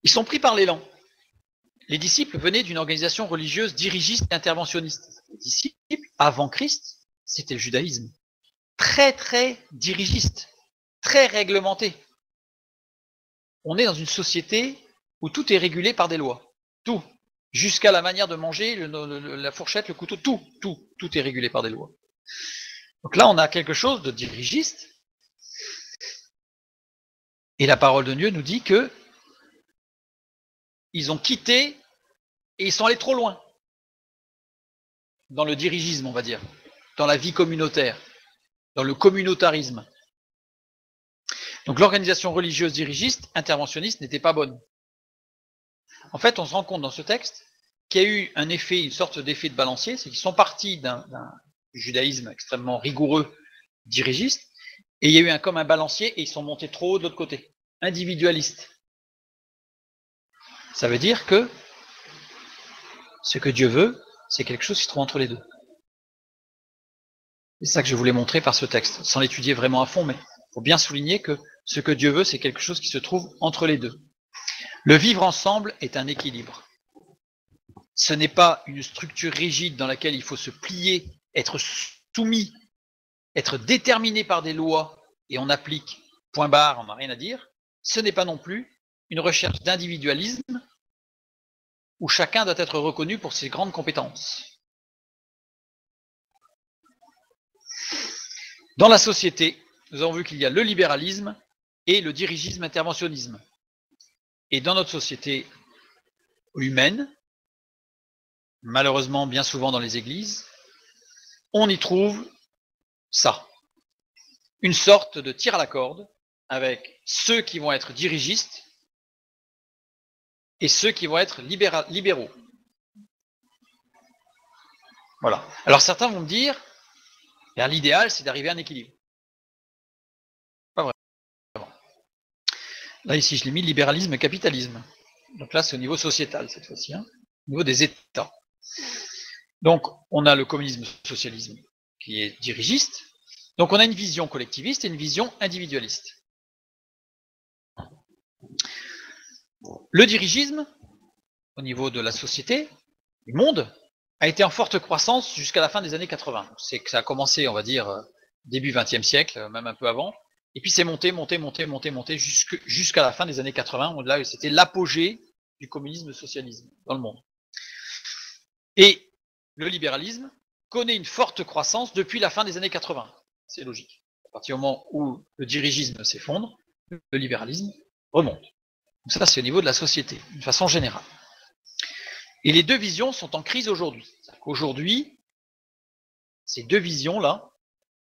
Ils sont pris par l'élan. Les disciples venaient d'une organisation religieuse dirigiste et interventionniste. Les disciples, avant Christ, c'était le judaïsme. Très, très dirigiste, très réglementé. On est dans une société où tout est régulé par des lois. Tout. Jusqu'à la manière de manger, la fourchette, le couteau, tout est régulé par des lois. Donc là, on a quelque chose de dirigiste. Et la parole de Dieu nous dit que ils ont quitté et ils sont allés trop loin. Dans le dirigisme, on va dire. Dans la vie communautaire. Dans le communautarisme. Donc l'organisation religieuse dirigiste, interventionniste, n'était pas bonne. En fait, on se rend compte dans ce texte qu'il y a eu un effet, une sorte d'effet de balancier, c'est qu'ils sont partis d'un judaïsme extrêmement rigoureux, dirigiste, et il y a eu comme un balancier et ils sont montés trop haut de l'autre côté, individualiste. Ça veut dire que ce que Dieu veut, c'est quelque chose qui se trouve entre les deux. C'est ça que je voulais montrer par ce texte, sans l'étudier vraiment à fond, mais il faut bien souligner que ce que Dieu veut, c'est quelque chose qui se trouve entre les deux. Le vivre ensemble est un équilibre. Ce n'est pas une structure rigide dans laquelle il faut se plier, être soumis, être déterminé par des lois et on applique, point barre, on n'a rien à dire. Ce n'est pas non plus une recherche d'individualisme où chacun doit être reconnu pour ses grandes compétences. Dans la société, nous avons vu qu'il y a le libéralisme et le dirigisme interventionnisme. Et dans notre société humaine, malheureusement bien souvent dans les églises, on y trouve ça. Une sorte de tir à la corde avec ceux qui vont être dirigistes et ceux qui vont être libéraux. Voilà. Alors certains vont me dire, l'idéal c'est d'arriver à un équilibre. Pas vraiment. Là ici je l'ai mis libéralisme et capitalisme. Donc là c'est au niveau sociétal cette fois-ci, au niveau des États. Donc on a le communisme socialisme qui est dirigiste. Donc on a une vision collectiviste et une vision individualiste. Le dirigisme, au niveau de la société, du monde, a été en forte croissance jusqu'à la fin des années 80. C'est que ça a commencé, on va dire, début 20e siècle, même un peu avant, et puis c'est monté jusqu'à la fin des années 80, où là c'était l'apogée du communisme-socialisme dans le monde. Et le libéralisme connaît une forte croissance depuis la fin des années 80. C'est logique. À partir du moment où le dirigisme s'effondre, le libéralisme remonte. Donc ça, c'est au niveau de la société, d'une façon générale. Et les deux visions sont en crise aujourd'hui. Aujourd'hui, ces deux visions-là,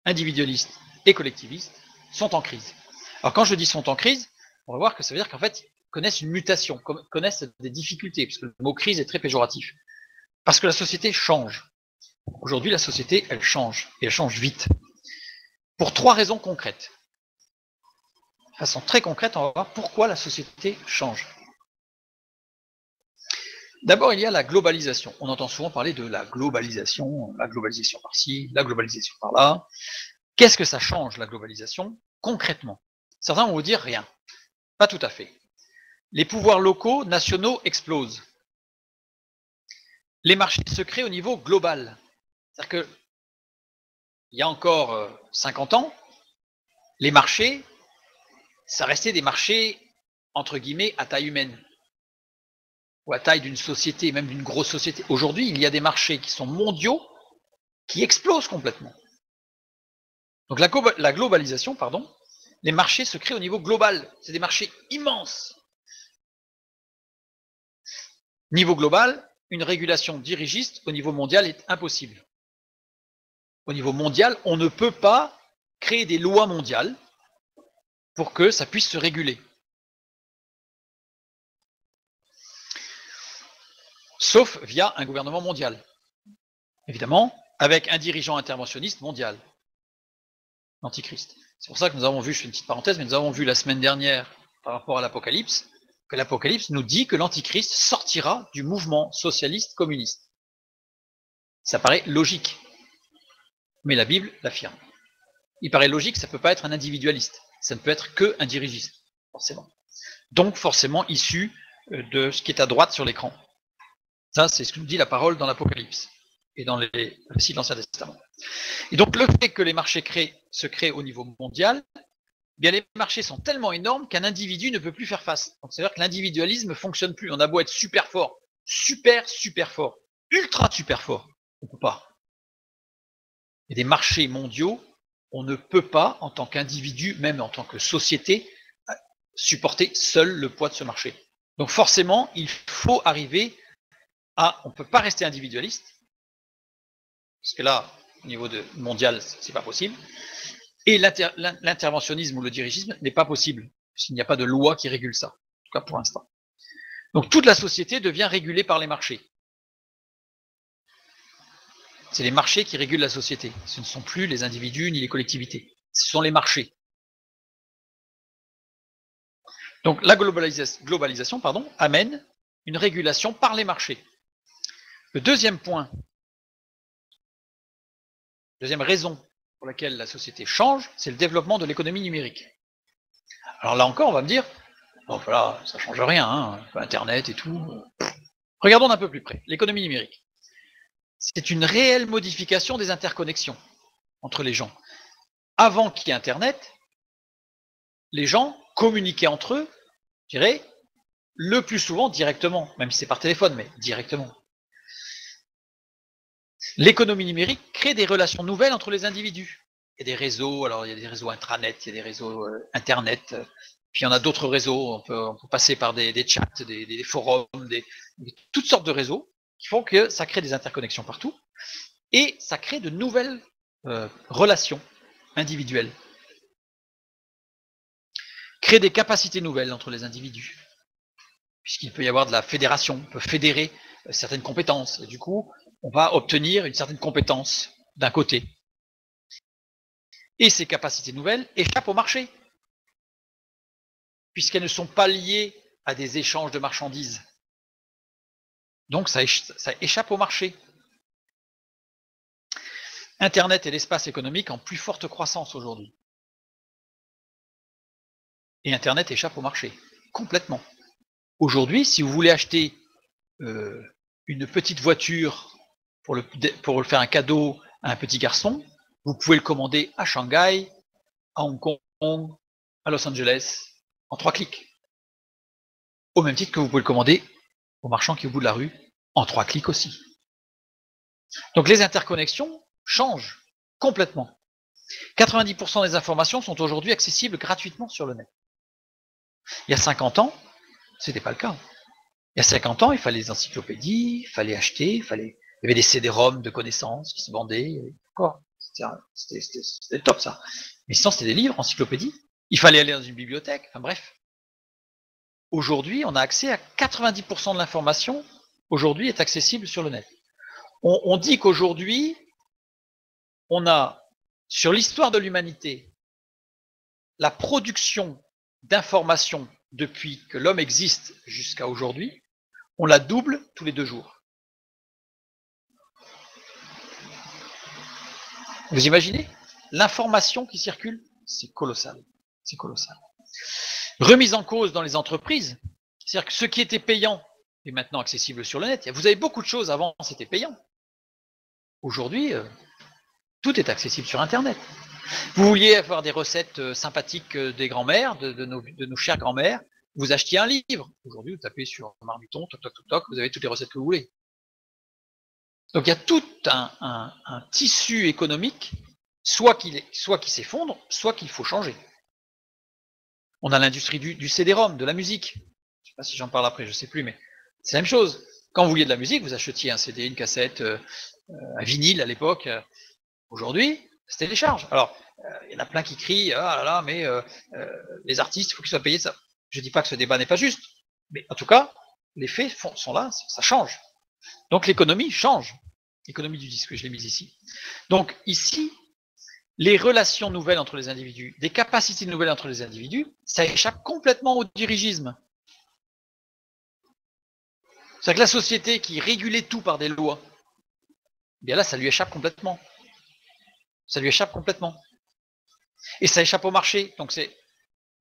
individualistes et collectivistes, sont en crise. Alors quand je dis sont en crise, on va voir que ça veut dire qu'en fait, ils connaissent une mutation, connaissent des difficultés, parce que le mot crise est très péjoratif. Parce que la société change. Aujourd'hui, la société, elle change, et elle change vite. Pour trois raisons concrètes. De façon très concrète, on va voir pourquoi la société change. D'abord, il y a la globalisation. On entend souvent parler de la globalisation par-ci, la globalisation par-là. Qu'est-ce que ça change, la globalisation, concrètement? Certains vont vous dire rien. Pas tout à fait. Les pouvoirs locaux, nationaux explosent. Les marchés se créent au niveau global. C'est-à-dire que, il y a encore 50 ans, les marchés, ça restait des marchés, entre guillemets, à taille humaine. Ou à taille d'une société, même d'une grosse société. Aujourd'hui, il y a des marchés qui sont mondiaux, qui explosent complètement. Donc la globalisation, pardon, les marchés se créent au niveau global. C'est des marchés immenses. Niveau global, une régulation dirigiste au niveau mondial est impossible. Au niveau mondial, on ne peut pas créer des lois mondiales pour que ça puisse se réguler. Sauf via un gouvernement mondial. Évidemment, avec un dirigeant interventionniste mondial. L'Antichrist. C'est pour ça que nous avons vu, je fais une petite parenthèse, mais nous avons vu la semaine dernière, par rapport à l'Apocalypse, que l'Apocalypse nous dit que l'Antichrist sortira du mouvement socialiste communiste. Ça paraît logique, mais la Bible l'affirme. Il paraît logique, ça ne peut pas être un individualiste, ça ne peut être qu'un dirigiste, forcément. Donc forcément issu de ce qui est à droite sur l'écran. Ça, c'est ce que nous dit la parole dans l'Apocalypse et dans les récits de l'Ancien Testament. Et donc le fait que les marchés se créent au niveau mondial, eh bien les marchés sont tellement énormes qu'un individu ne peut plus faire face. Donc c'est-à-dire que l'individualisme ne fonctionne plus. On a beau être super fort, super fort, ultra super fort, on ne peut pas. Il y a des marchés mondiaux, on ne peut pas, en tant qu'individu, même en tant que société, supporter seul le poids de ce marché. Donc forcément, il faut arriver à... On ne peut pas rester individualiste, parce que là, au niveau mondial, c'est pas possible. Et l'interventionnisme ou le dirigisme n'est pas possible, puisqu'il n'y a pas de loi qui régule ça, en tout cas pour l'instant. Donc toute la société devient régulée par les marchés. C'est les marchés qui régulent la société. Ce ne sont plus les individus ni les collectivités. Ce sont les marchés. Donc la globalisation amène une régulation par les marchés. Le deuxième point, deuxième raison pour laquelle la société change, c'est le développement de l'économie numérique. Alors là encore, on va me dire, bon voilà, ça ne change rien, hein, Internet et tout. Regardons d'un peu plus près. L'économie numérique. C'est une réelle modification des interconnexions entre les gens. Avant qu'il y ait Internet, les gens communiquaient entre eux, je dirais, le plus souvent directement, même si c'est par téléphone, mais directement. L'économie numérique crée des relations nouvelles entre les individus. Il y a des réseaux, alors il y a des réseaux intranet, il y a des réseaux internet, puis il y en a d'autres réseaux, on peut passer par des chats, des forums, toutes sortes de réseaux qui font que ça crée des interconnexions partout, et ça crée de nouvelles relations individuelles. Crée des capacités nouvelles entre les individus, puisqu'il peut y avoir de la fédération, on peut fédérer certaines compétences, et du coup, on va obtenir une certaine compétence d'un côté. Et ces capacités nouvelles échappent au marché, puisqu'elles ne sont pas liées à des échanges de marchandises. Donc ça échappe au marché. Internet est l'espace économique en plus forte croissance aujourd'hui. Et Internet échappe au marché, complètement. Aujourd'hui, si vous voulez acheter une petite voiture pour faire un cadeau à un petit garçon, vous pouvez le commander à Shanghai, à Hong Kong, à Los Angeles, en 3 clics. Au même titre que vous pouvez le commander au marchand qui est au bout de la rue, en 3 clics aussi. Donc les interconnexions changent complètement. 90% des informations sont aujourd'hui accessibles gratuitement sur le net. Il y a 50 ans, ce n'était pas le cas. Il y a 50 ans, il fallait des encyclopédies, il fallait acheter, il y avait des CD-ROM de connaissances qui se vendaient. C'était top ça. Mais sinon, c'était des livres, encyclopédies. Il fallait aller dans une bibliothèque, enfin bref. Aujourd'hui, on a accès à 90% de l'information, aujourd'hui, est accessible sur le net. On dit qu'aujourd'hui, on a, sur l'histoire de l'humanité, la production d'informations depuis que l'homme existe jusqu'à aujourd'hui, on la double tous les 2 jours. Vous imaginez l'information qui circule? C'est colossal. C'est colossal. Remise en cause dans les entreprises, c'est-à-dire que ce qui était payant est maintenant accessible sur le net. Vous avez beaucoup de choses, avant c'était payant. Aujourd'hui, tout est accessible sur Internet. Vous vouliez avoir des recettes sympathiques des grands-mères, de nos chères grands-mères, vous achetiez un livre. Aujourd'hui, vous tapez sur Marmiton, toc, toc, toc, toc, vous avez toutes les recettes que vous voulez. Donc il y a tout un tissu économique soit qu'il s'effondre, soit qu'il faut changer. On a l'industrie du CD-ROM, de la musique. Je ne sais pas si j'en parle après, je ne sais plus, mais c'est la même chose. Quand vous vouliez de la musique, vous achetiez un CD, une cassette, un vinyle à l'époque. Aujourd'hui, c'est télécharge. Alors, il y en a plein qui crient, ah là là, mais les artistes, il faut qu'ils soient payés. Ça. Je ne dis pas que ce débat n'est pas juste, mais en tout cas, les faits sont là, ça change. Donc l'économie change. L'économie du disque, je l'ai mise ici. Donc ici, les relations nouvelles entre les individus, des capacités nouvelles entre les individus, ça échappe complètement au dirigisme. C'est-à-dire que la société qui régulait tout par des lois, bien là, ça lui échappe complètement. Ça lui échappe complètement. Et ça échappe au marché. Donc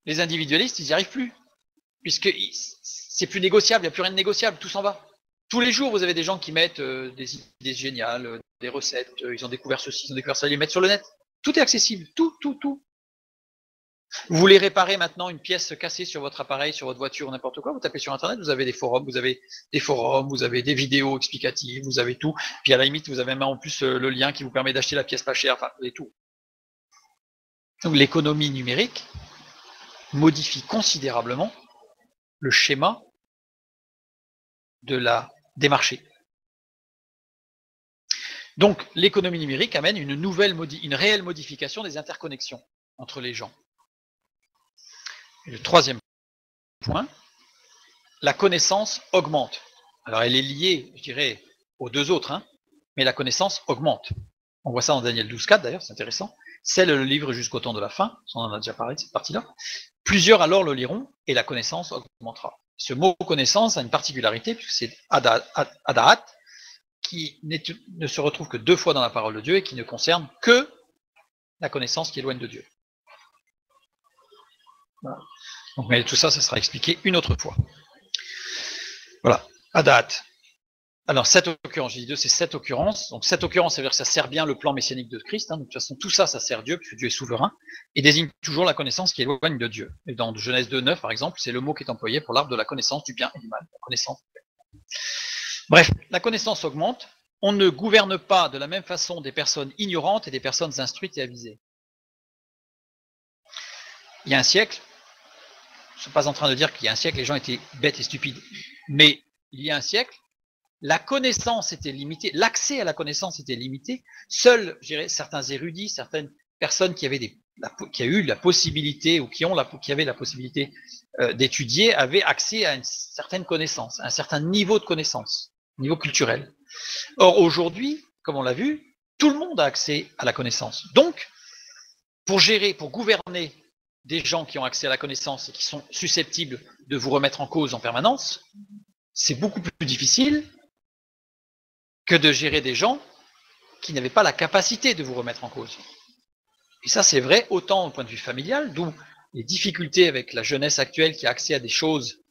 les individualistes, ils n'y arrivent plus. Puisque c'est plus négociable, il n'y a plus rien de négociable, tout s'en va. Tous les jours, vous avez des gens qui mettent des idées géniales, des recettes, ils ont découvert ceci, ils ont découvert ça, ils les mettent sur le net. Tout est accessible, tout. Vous voulez réparer maintenant une pièce cassée sur votre appareil, sur votre voiture, n'importe quoi, vous tapez sur Internet, vous avez des forums, vous avez des vidéos explicatives, vous avez tout. Puis à la limite, vous avez même en plus le lien qui vous permet d'acheter la pièce pas chère, enfin, et tout. Donc l'économie numérique modifie considérablement le schéma des marchés. Donc l'économie numérique amène une réelle modification des interconnexions entre les gens. Et le troisième point, la connaissance augmente. Alors elle est liée, je dirais, aux deux autres, hein, mais la connaissance augmente. On voit ça dans Daniel 12.4 d'ailleurs, c'est intéressant. C'est le livre jusqu'au temps de la fin, on en a déjà parlé de cette partie-là. Plusieurs alors le liront et la connaissance augmentera. Ce mot connaissance a une particularité, puisque c'est adaat, qui ne se retrouve que 2 fois dans la parole de Dieu et qui ne concerne que la connaissance qui éloigne de Dieu. Voilà. Donc, mais tout ça, ça sera expliqué une autre fois. Voilà, adaat. Alors, 7 occurrences, j'ai dit 2, c'est 7 occurrences. Donc, 7 occurrences, ça veut dire que ça sert bien le plan messianique de Christ. Hein. Donc, de toute façon, tout ça, ça sert Dieu, puisque Dieu est souverain, et désigne toujours la connaissance qui éloigne de Dieu. Et dans Genèse 2.9, par exemple, c'est le mot qui est employé pour l'arbre de la connaissance du bien et du mal. La connaissance. Bref, la connaissance augmente. On ne gouverne pas de la même façon des personnes ignorantes et des personnes instruites et avisées. Il y a un siècle, je ne suis pas en train de dire qu'il y a un siècle, les gens étaient bêtes et stupides, mais il y a un siècle, la connaissance était limitée, l'accès à la connaissance était limité. Seuls, je dirais, certains érudits, certaines personnes qui avaient eu la possibilité ou qui avaient la possibilité d'étudier avaient accès à une certaine connaissance, à un certain niveau de connaissance, niveau culturel. Or aujourd'hui, comme on l'a vu, tout le monde a accès à la connaissance. Donc, pour gouverner des gens qui ont accès à la connaissance et qui sont susceptibles de vous remettre en cause en permanence, c'est beaucoup plus difficile que de gérer des gens qui n'avaient pas la capacité de vous remettre en cause. Et ça, c'est vrai autant au point de vue familial, d'où les difficultés avec la jeunesse actuelle qui a accès à des choses,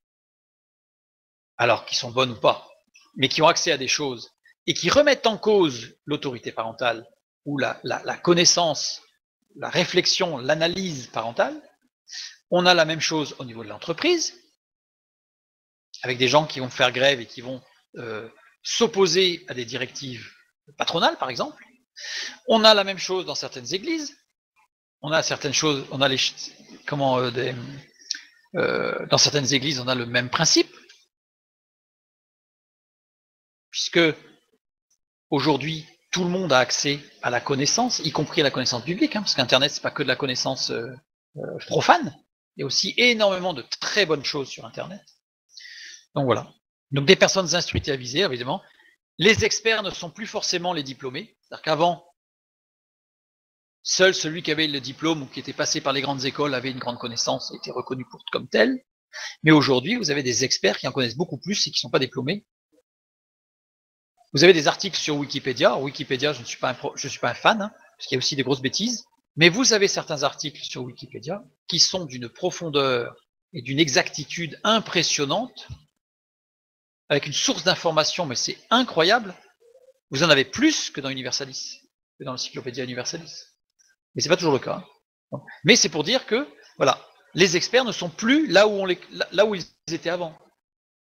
alors qui sont bonnes ou pas, mais qui ont accès à des choses et qui remettent en cause l'autorité parentale ou la connaissance, la réflexion, l'analyse parentale. On a la même chose au niveau de l'entreprise, avec des gens qui vont faire grève et qui vont s'opposer à des directives patronales, par exemple. On a la même chose dans certaines églises. On a certaines choses, on a dans certaines églises, on a le même principe, puisque aujourd'hui, tout le monde a accès à la connaissance, y compris à la connaissance biblique, hein, parce qu'Internet, c'est pas que de la connaissance profane, il y a aussi énormément de très bonnes choses sur Internet. Donc voilà. Donc des personnes instruites et avisées, évidemment. Les experts ne sont plus forcément les diplômés. C'est-à-dire qu'avant, seul celui qui avait le diplôme ou qui était passé par les grandes écoles avait une grande connaissance et était reconnu comme tel. Mais aujourd'hui, vous avez des experts qui en connaissent beaucoup plus et qui ne sont pas diplômés. Vous avez des articles sur Wikipédia. Wikipédia, je ne suis pas un fan, hein, parce qu'il y a aussi des grosses bêtises. Mais vous avez certains articles sur Wikipédia qui sont d'une profondeur et d'une exactitude impressionnante, avec une source d'information, mais c'est incroyable. Vous en avez plus que dans Universalis, que dans l'Encyclopédia Universalis. Mais c'est pas toujours le cas. Mais c'est pour dire que, voilà, les experts ne sont plus là où ils étaient avant.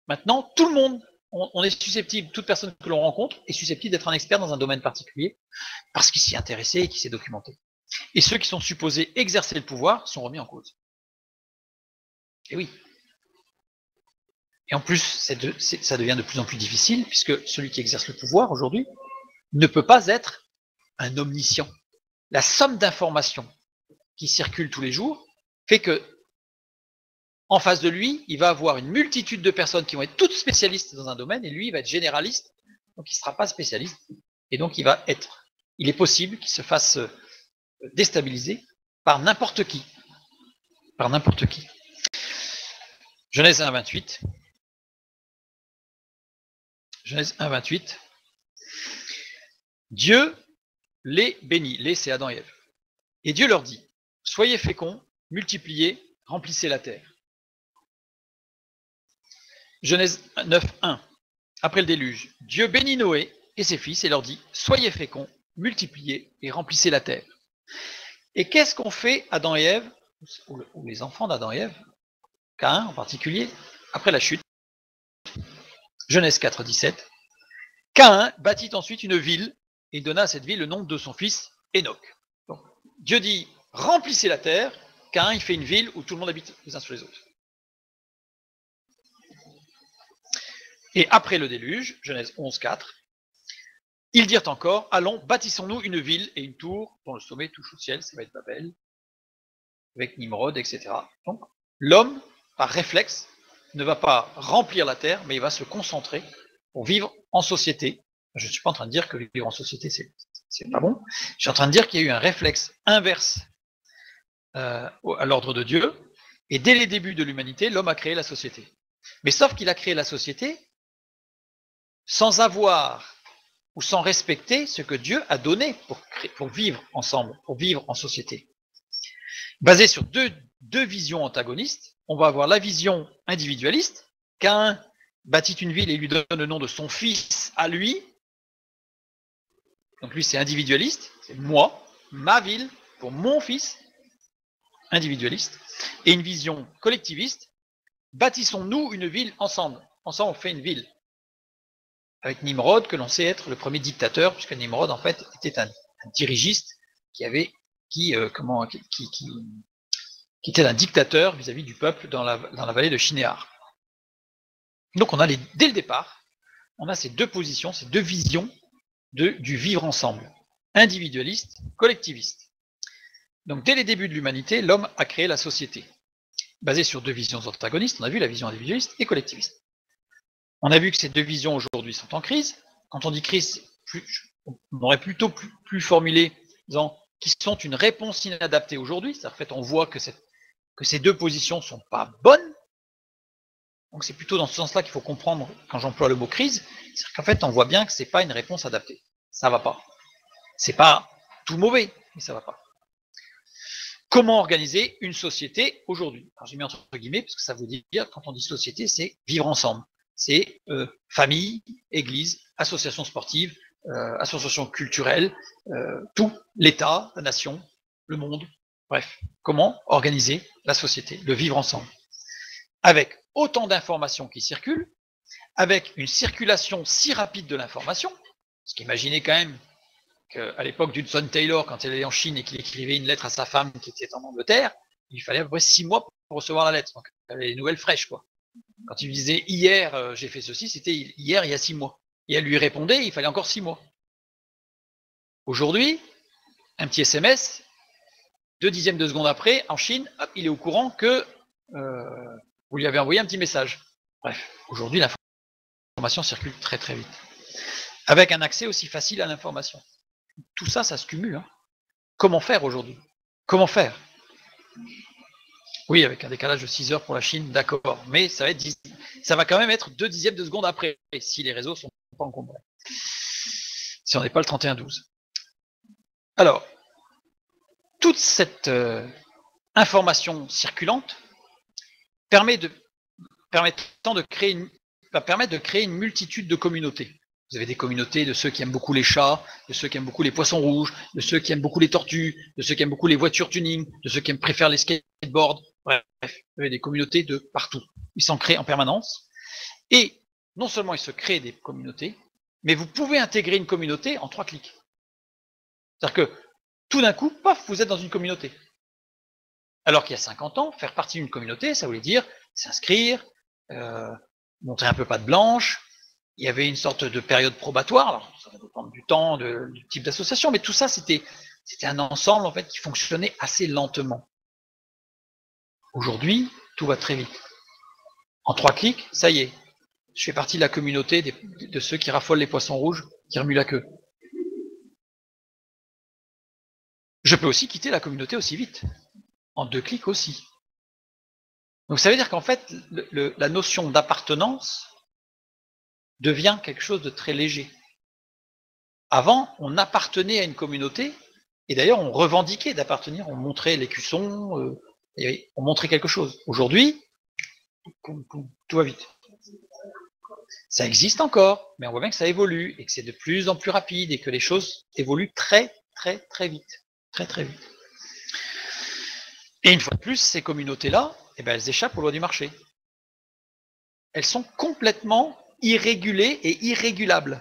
Maintenant, tout le monde, on est susceptible, toute personne que l'on rencontre est susceptible d'être un expert dans un domaine particulier, parce qu'il s'y est intéressé et qu'il s'est documenté. Et ceux qui sont supposés exercer le pouvoir sont remis en cause. Et oui. Et en plus, ça devient de plus en plus difficile, puisque celui qui exerce le pouvoir aujourd'hui ne peut pas être un omniscient. La somme d'informations qui circulent tous les jours fait que, en face de lui, il va avoir une multitude de personnes qui vont être toutes spécialistes dans un domaine, et lui, il va être généraliste, donc il ne sera pas spécialiste, et donc il est possible qu'il se fasse déstabiliser par n'importe qui. Par n'importe qui. Genèse 1, 28. Genèse 1, 28. Dieu les bénit. Les, c'est Adam et Ève. Et Dieu leur dit, soyez féconds, multipliez, remplissez la terre. Genèse 9, 1. Après le déluge, Dieu bénit Noé et ses fils et leur dit, soyez féconds, multipliez et remplissez la terre. Et qu'est-ce qu'ont fait Adam et Ève, ou les enfants d'Adam et Ève, Caïn en particulier, après la chute? Genèse 4, 17. Caïn bâtit ensuite une ville et donna à cette ville le nom de son fils Enoch. Donc, Dieu dit, remplissez la terre. Caïn, il fait une ville où tout le monde habite les uns sur les autres. Et après le déluge, Genèse 11, 4, ils dirent encore, allons, bâtissons-nous une ville et une tour dont le sommet touche au ciel, ça va être Babel, avec Nimrod, etc. Donc, l'homme, par réflexe, ne va pas remplir la terre, mais il va se concentrer pour vivre en société. Je ne suis pas en train de dire que vivre en société, c'est pas bon. Je suis en train de dire qu'il y a eu un réflexe inverse à l'ordre de Dieu, et dès les débuts de l'humanité, l'homme a créé la société. Mais sauf qu'il a créé la société sans avoir ou sans respecter ce que Dieu a donné pour vivre ensemble, pour vivre en société. Basé sur deux visions antagonistes, on va avoir la vision individualiste, Caïn bâtit une ville et lui donne le nom de son fils à lui. Donc lui, c'est individualiste, c'est moi, ma ville, pour mon fils, individualiste. Et une vision collectiviste, bâtissons-nous une ville ensemble. Ensemble, on fait une ville. Avec Nimrod, que l'on sait être le premier dictateur, puisque Nimrod, en fait, était un dirigiste qui était un dictateur vis-à-vis du peuple dans la vallée de Shinéar. Donc dès le départ, on a ces deux positions, ces deux visions du vivre ensemble, individualiste, collectiviste. Donc dès les débuts de l'humanité, l'homme a créé la société, basée sur deux visions antagonistes. On a vu la vision individualiste et collectiviste. On a vu que ces deux visions aujourd'hui sont en crise. Quand on dit crise, on aurait plutôt plus formulé disant qu'ils sont une réponse inadaptée aujourd'hui. En fait, on voit que ces deux positions ne sont pas bonnes. Donc c'est plutôt dans ce sens-là qu'il faut comprendre quand j'emploie le mot crise. C'est qu'en fait, on voit bien que ce n'est pas une réponse adaptée. Ça ne va pas. C'est pas tout mauvais, mais ça ne va pas. Comment organiser une société aujourd'hui? Alors j'ai mis entre guillemets, parce que ça veut dire, quand on dit société, c'est vivre ensemble. C'est famille, église, association sportive, association culturelle, tout, l'État, la nation, le monde, bref. Comment organiser la société, le vivre ensemble? Avec autant d'informations qui circulent, avec une circulation si rapide de l'information, parce qu'imaginez quand même qu'à l'époque d'Hudson Taylor, quand il allait en Chine et qu'il écrivait une lettre à sa femme qui était en Angleterre, il fallait à peu près 6 mois pour recevoir la lettre. Donc, il avait les nouvelles fraîches, quoi. Quand il disait hier, j'ai fait ceci, c'était hier, il y a 6 mois. Et elle lui répondait, il fallait encore 6 mois. Aujourd'hui, un petit SMS, 0,2 de seconde après, en Chine, hop, il est au courant que vous lui avez envoyé un petit message. Bref, aujourd'hui, l'information circule très très vite. Avec un accès aussi facile à l'information. Tout ça, ça se cumule. Hein. Comment faire aujourd'hui? Comment faire? Oui, avec un décalage de 6 heures pour la Chine, d'accord. Mais ça va quand même être 0,2 de seconde après, si les réseaux ne sont pas encombrés. Si on n'est pas le 31-12. Alors, toute cette information circulante va permettre de créer une multitude de communautés. Vous avez des communautés de ceux qui aiment beaucoup les chats, de ceux qui aiment beaucoup les poissons rouges, de ceux qui aiment beaucoup les tortues, de ceux qui aiment beaucoup les voitures tuning, de ceux qui préfèrent les skateboards. Bref, vous avez des communautés de partout. Ils s'en créent en permanence. Et non seulement ils se créent des communautés, mais vous pouvez intégrer une communauté en 3 clics. C'est-à-dire que tout d'un coup, paf, vous êtes dans une communauté. Alors qu'il y a 50 ans, faire partie d'une communauté, ça voulait dire s'inscrire, montrer un peu patte blanche. Il y avait une sorte de période probatoire. Alors, ça va dépendre du temps, du type d'association, mais tout ça, c'était un ensemble en fait qui fonctionnait assez lentement. Aujourd'hui, tout va très vite. En 3 clics, ça y est, je fais partie de la communauté de ceux qui raffolent les poissons rouges, qui remuent la queue. Je peux aussi quitter la communauté aussi vite, en 2 clics aussi. Donc ça veut dire qu'en fait, la notion d'appartenance devient quelque chose de très léger. Avant, on appartenait à une communauté, et d'ailleurs on revendiquait d'appartenir, on montrait l'écusson, on montrait quelque chose. Aujourd'hui, tout va vite. Ça existe encore, mais on voit bien que ça évolue, et que c'est de plus en plus rapide, et que les choses évoluent très vite. Très vite. Et une fois de plus, ces communautés-là, elles échappent aux lois du marché. Elles sont complètement irrégulées et irrégulables.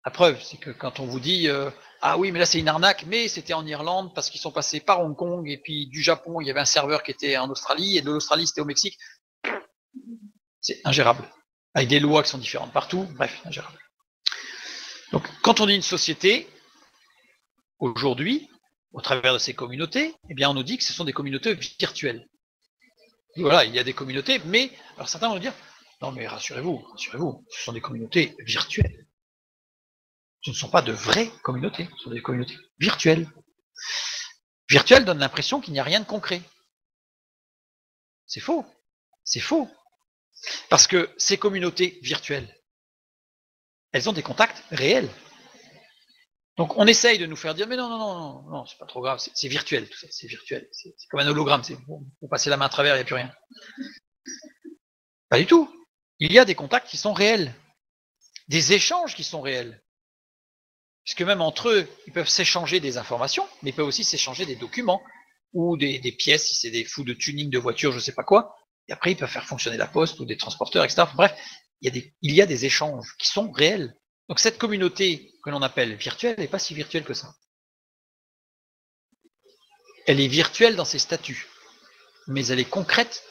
La preuve, c'est que quand on vous dit ah oui, mais là c'est une arnaque, mais c'était en Irlande parce qu'ils sont passés par Hong Kong et puis du Japon, il y avait un serveur qui était en Australie et de l'Australie c'était au Mexique. C'est ingérable. Avec des lois qui sont différentes partout, bref, ingérable. Donc quand on dit une société, aujourd'hui, au travers de ces communautés, on nous dit que ce sont des communautés virtuelles. Et voilà, il y a des communautés, mais alors certains vont dire non mais rassurez-vous, ce sont des communautés virtuelles. Ce ne sont pas de vraies communautés, ce sont des communautés virtuelles. Virtuelles donne l'impression qu'il n'y a rien de concret. C'est faux. C'est faux. Parce que ces communautés virtuelles, elles ont des contacts réels. Donc on essaye de nous faire dire mais non, c'est pas trop grave, c'est virtuel tout ça, c'est virtuel, c'est comme un hologramme, c'est bon, vous passez la main à travers, il n'y a plus rien. Pas du tout. Il y a des contacts qui sont réels, des échanges qui sont réels. Puisque même entre eux, ils peuvent s'échanger des informations, mais ils peuvent aussi s'échanger des documents ou des pièces, si c'est des fous de tuning de voiture, je ne sais pas quoi. Et après, ils peuvent faire fonctionner la poste ou des transporteurs, etc. Bref, il y a des échanges qui sont réels. Donc cette communauté que l'on appelle virtuelle n'est pas si virtuelle que ça. Elle est virtuelle dans ses statuts, mais elle est concrète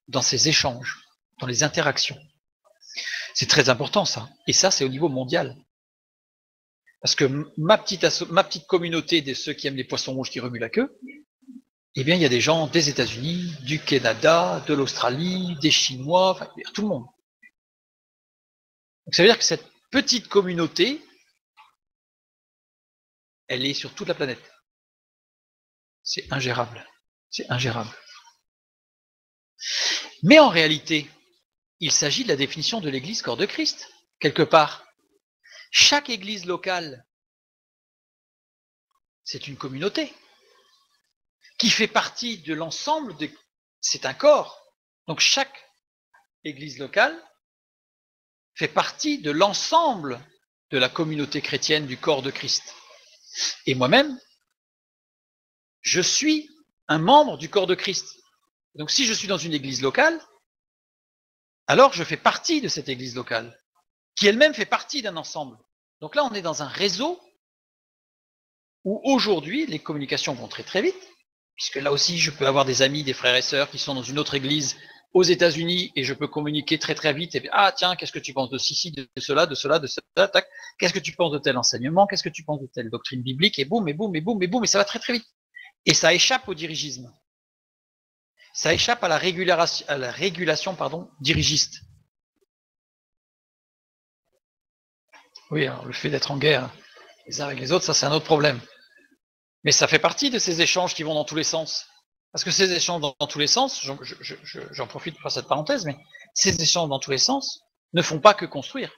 dans ses échanges, dans les interactions. C'est très important ça. Et ça, c'est au niveau mondial. Parce que ma petite communauté de ceux qui aiment les poissons rouges qui remuent la queue, il y a des gens des États-Unis, du Canada, de l'Australie, des Chinois, enfin, tout le monde. Donc ça veut dire que cette petite communauté, elle est sur toute la planète. C'est ingérable. C'est ingérable. Mais en réalité, il s'agit de la définition de l'Église corps de Christ, quelque part. Chaque église locale, c'est une communauté qui fait partie de l'ensemble de... C'est un corps. Donc chaque église locale fait partie de l'ensemble de la communauté chrétienne du corps de Christ. Et moi-même, je suis un membre du corps de Christ. Donc si je suis dans une église locale, alors je fais partie de cette église locale, qui elle-même fait partie d'un ensemble. Donc là, on est dans un réseau où aujourd'hui, les communications vont très vite, puisque là aussi, je peux avoir des amis, des frères et sœurs qui sont dans une autre église aux États-Unis et je peux communiquer très vite. Et puis, ah tiens, qu'est-ce que tu penses de ceci, de cela, tac. Qu'est-ce que tu penses de tel enseignement, qu'est-ce que tu penses de telle doctrine biblique, et boum, et ça va très vite. Et ça échappe au dirigisme. Ça échappe à la régulation dirigiste. Oui, alors le fait d'être en guerre les uns avec les autres, ça c'est un autre problème. Mais ça fait partie de ces échanges qui vont dans tous les sens. Parce que ces échanges dans tous les sens, j'en profite pour faire cette parenthèse, mais ces échanges dans tous les sens ne font pas que construire.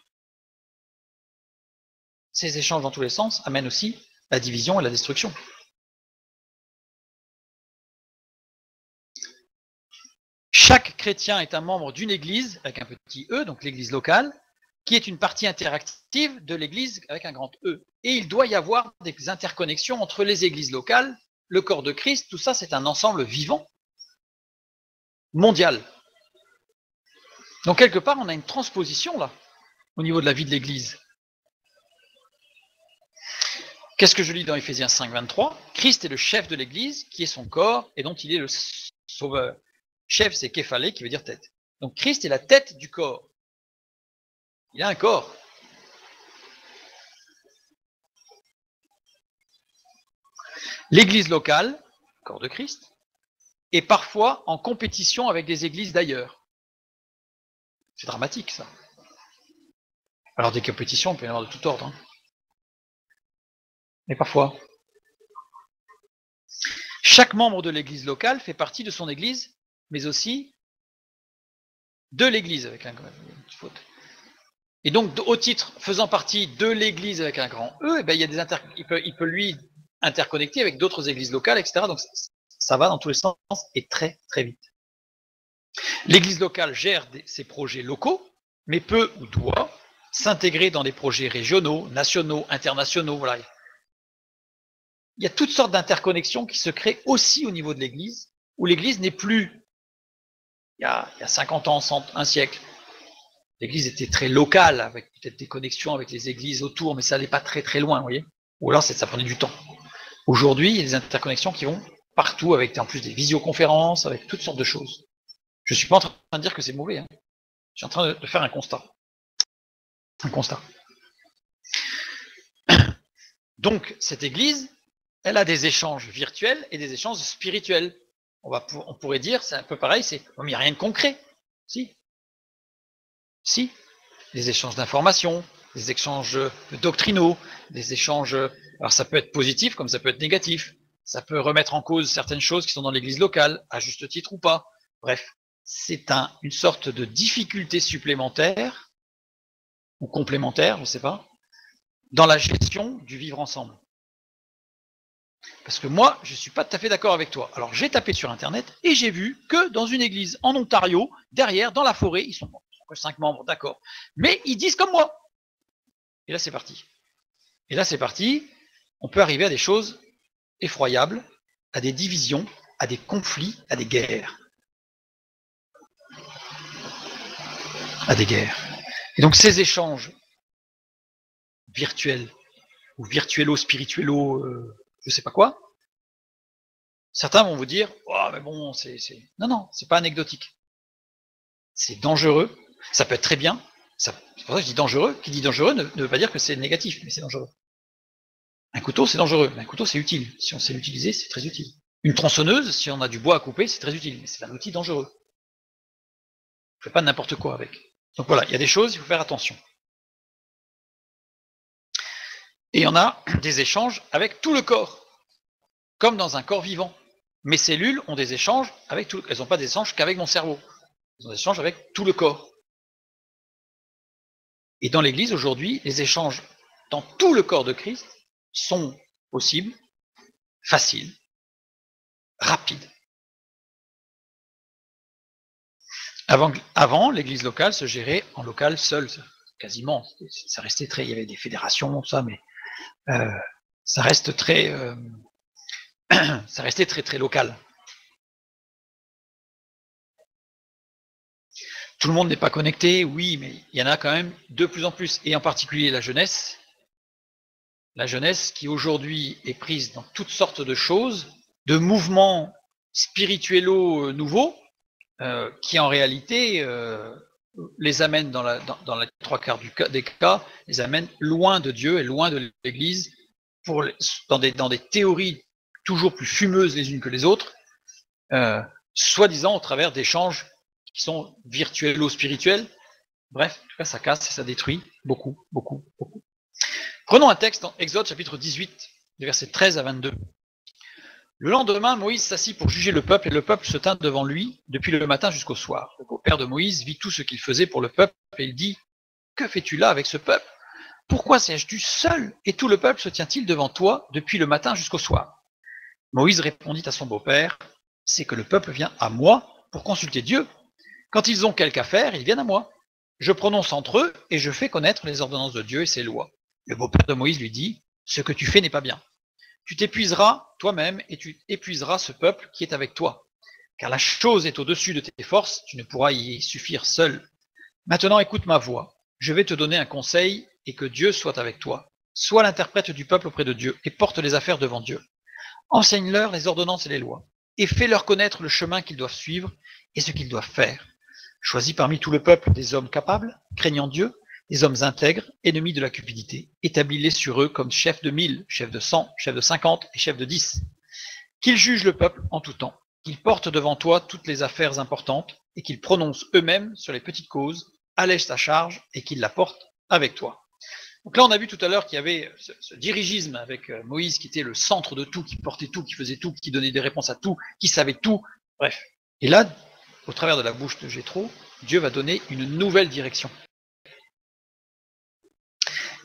Ces échanges dans tous les sens amènent aussi la division et la destruction. Chaque chrétien est un membre d'une église, avec un petit E, donc l'église locale, qui est une partie interactive de l'église avec un grand E. Et il doit y avoir des interconnexions entre les églises locales, le corps de Christ, tout ça c'est un ensemble vivant, mondial. Donc quelque part on a une transposition là, au niveau de la vie de l'église. Qu'est-ce que je lis dans Éphésiens 5, 23 ? Christ est le chef de l'Église, qui est son corps, et dont il est le sauveur. Chef, c'est képhalé, qui veut dire tête. Donc Christ est la tête du corps. Il a un corps. L'Église locale, corps de Christ, est parfois en compétition avec des églises d'ailleurs. C'est dramatique, ça. Alors des compétitions, il peut y en avoir de tout ordre. Hein. Mais parfois. Chaque membre de l'église locale fait partie de son église, mais aussi de l'église avec un faute. Et donc, au titre faisant partie de l'église avec un grand E, eh ben, il y a il peut lui interconnecter avec d'autres églises locales, etc. Donc ça va dans tous les sens et très très vite. L'église locale gère ses projets locaux, mais peut ou doit s'intégrer dans des projets régionaux, nationaux, internationaux. Voilà. Il y a toutes sortes d'interconnexions qui se créent aussi au niveau de l'Église, où l'Église n'est plus, il y a 50 ans, un siècle, l'Église était très locale, avec peut-être des connexions avec les églises autour, mais ça n'allait pas très très loin, vous voyez. Ou alors ça prenait du temps. Aujourd'hui, il y a des interconnexions qui vont partout, avec en plus des visioconférences, avec toutes sortes de choses. Je ne suis pas en train de dire que c'est mauvais, hein. Je suis en train de faire un constat. Un constat. Donc, cette Église, elle a des échanges virtuels et des échanges spirituels. On pourrait dire, c'est un peu pareil, mais il n'y a rien de concret. Si. Des échanges d'informations, des échanges doctrinaux, des échanges... Alors ça peut être positif comme ça peut être négatif. Ça peut remettre en cause certaines choses qui sont dans l'église locale, à juste titre ou pas. Bref, c'est une sorte de difficulté supplémentaire, ou complémentaire, je ne sais pas, dans la gestion du vivre ensemble. Parce que moi, je ne suis pas tout à fait d'accord avec toi. Alors j'ai tapé sur Internet et j'ai vu que dans une église en Ontario, derrière, dans la forêt, ils sont que 5 membres, d'accord. Mais ils disent comme moi. Et là, c'est parti. On peut arriver à des choses effroyables, à des divisions, à des conflits, à des guerres. Et donc ces échanges virtuels, ou virtuello-spirituello, je sais pas quoi, certains vont vous dire, oh mais bon, Non, c'est pas anecdotique. C'est dangereux, ça peut être très bien, c'est pour ça que je dis dangereux. Qui dit dangereux ne veut pas dire que c'est négatif, mais c'est dangereux. Un couteau, c'est dangereux, mais un couteau, c'est utile. Si on sait l'utiliser, c'est très utile. Une tronçonneuse, si on a du bois à couper, c'est très utile, mais c'est un outil dangereux. On ne fait pas n'importe quoi avec. Donc voilà, il y a des choses, il faut faire attention. Et on a des échanges avec tout le corps, comme dans un corps vivant. Mes cellules ont des échanges avec tout. Elles n'ont pas des échanges qu'avec mon cerveau. Elles ont des échanges avec tout le corps. Et dans l'Église, aujourd'hui, les échanges dans tout le corps de Christ sont possibles, faciles, rapides. Avant, l'Église locale se gérait en local seul, quasiment. Ça restait il y avait des fédérations, tout ça, mais ça restait très très local. Tout le monde n'est pas connecté, oui, mais il y en a quand même de plus en plus, et en particulier la jeunesse qui aujourd'hui est prise dans toutes sortes de choses, de mouvements spirituello nouveaux, qui en réalité les amènent dans les 3/4 des cas, les amènent loin de Dieu et loin de l'Église, dans des théories toujours plus fumeuses les unes que les autres, soi-disant au travers d'échanges qui sont virtuello-spirituels. Bref, en tout cas, ça casse et ça détruit beaucoup. Prenons un texte en Exode chapitre 18, les versets 13 à 22. Le lendemain, Moïse s'assit pour juger le peuple, et le peuple se tint devant lui depuis le matin jusqu'au soir. Le beau-père de Moïse vit tout ce qu'il faisait pour le peuple, et il dit, « Que fais-tu là avec ce peuple? Pourquoi sièges-tu seul, et tout le peuple se tient-il devant toi depuis le matin jusqu'au soir ?» Moïse répondit à son beau-père, « C'est que le peuple vient à moi pour consulter Dieu. Quand ils ont quelque affaire, ils viennent à moi. Je prononce entre eux, et je fais connaître les ordonnances de Dieu et ses lois. » Le beau-père de Moïse lui dit, « Ce que tu fais n'est pas bien. Tu t'épuiseras toi-même et tu épuiseras ce peuple qui est avec toi. Car la chose est au-dessus de tes forces, tu ne pourras y suffire seul. Maintenant écoute ma voix. Je vais te donner un conseil et que Dieu soit avec toi. sois l'interprète du peuple auprès de Dieu et porte les affaires devant Dieu. Enseigne-leur les ordonnances et les lois, et fais-leur connaître le chemin qu'ils doivent suivre et ce qu'ils doivent faire. Choisis parmi tout le peuple des hommes capables, craignant Dieu, des hommes intègres, ennemis de la cupidité. Établis-les sur eux comme chefs de 1000, chefs de 100, chefs de 50 et chefs de 10. Qu'ils jugent le peuple en tout temps, qu'ils portent devant toi toutes les affaires importantes et qu'ils prononcent eux-mêmes sur les petites causes, allègent ta charge et qu'ils la portent avec toi. Donc là, on a vu tout à l'heure qu'il y avait ce dirigisme avec Moïse qui était le centre de tout, qui portait tout, qui faisait tout, qui donnait des réponses à tout, qui savait tout, bref. Et là, au travers de la bouche de Jéthro, Dieu va donner une nouvelle direction.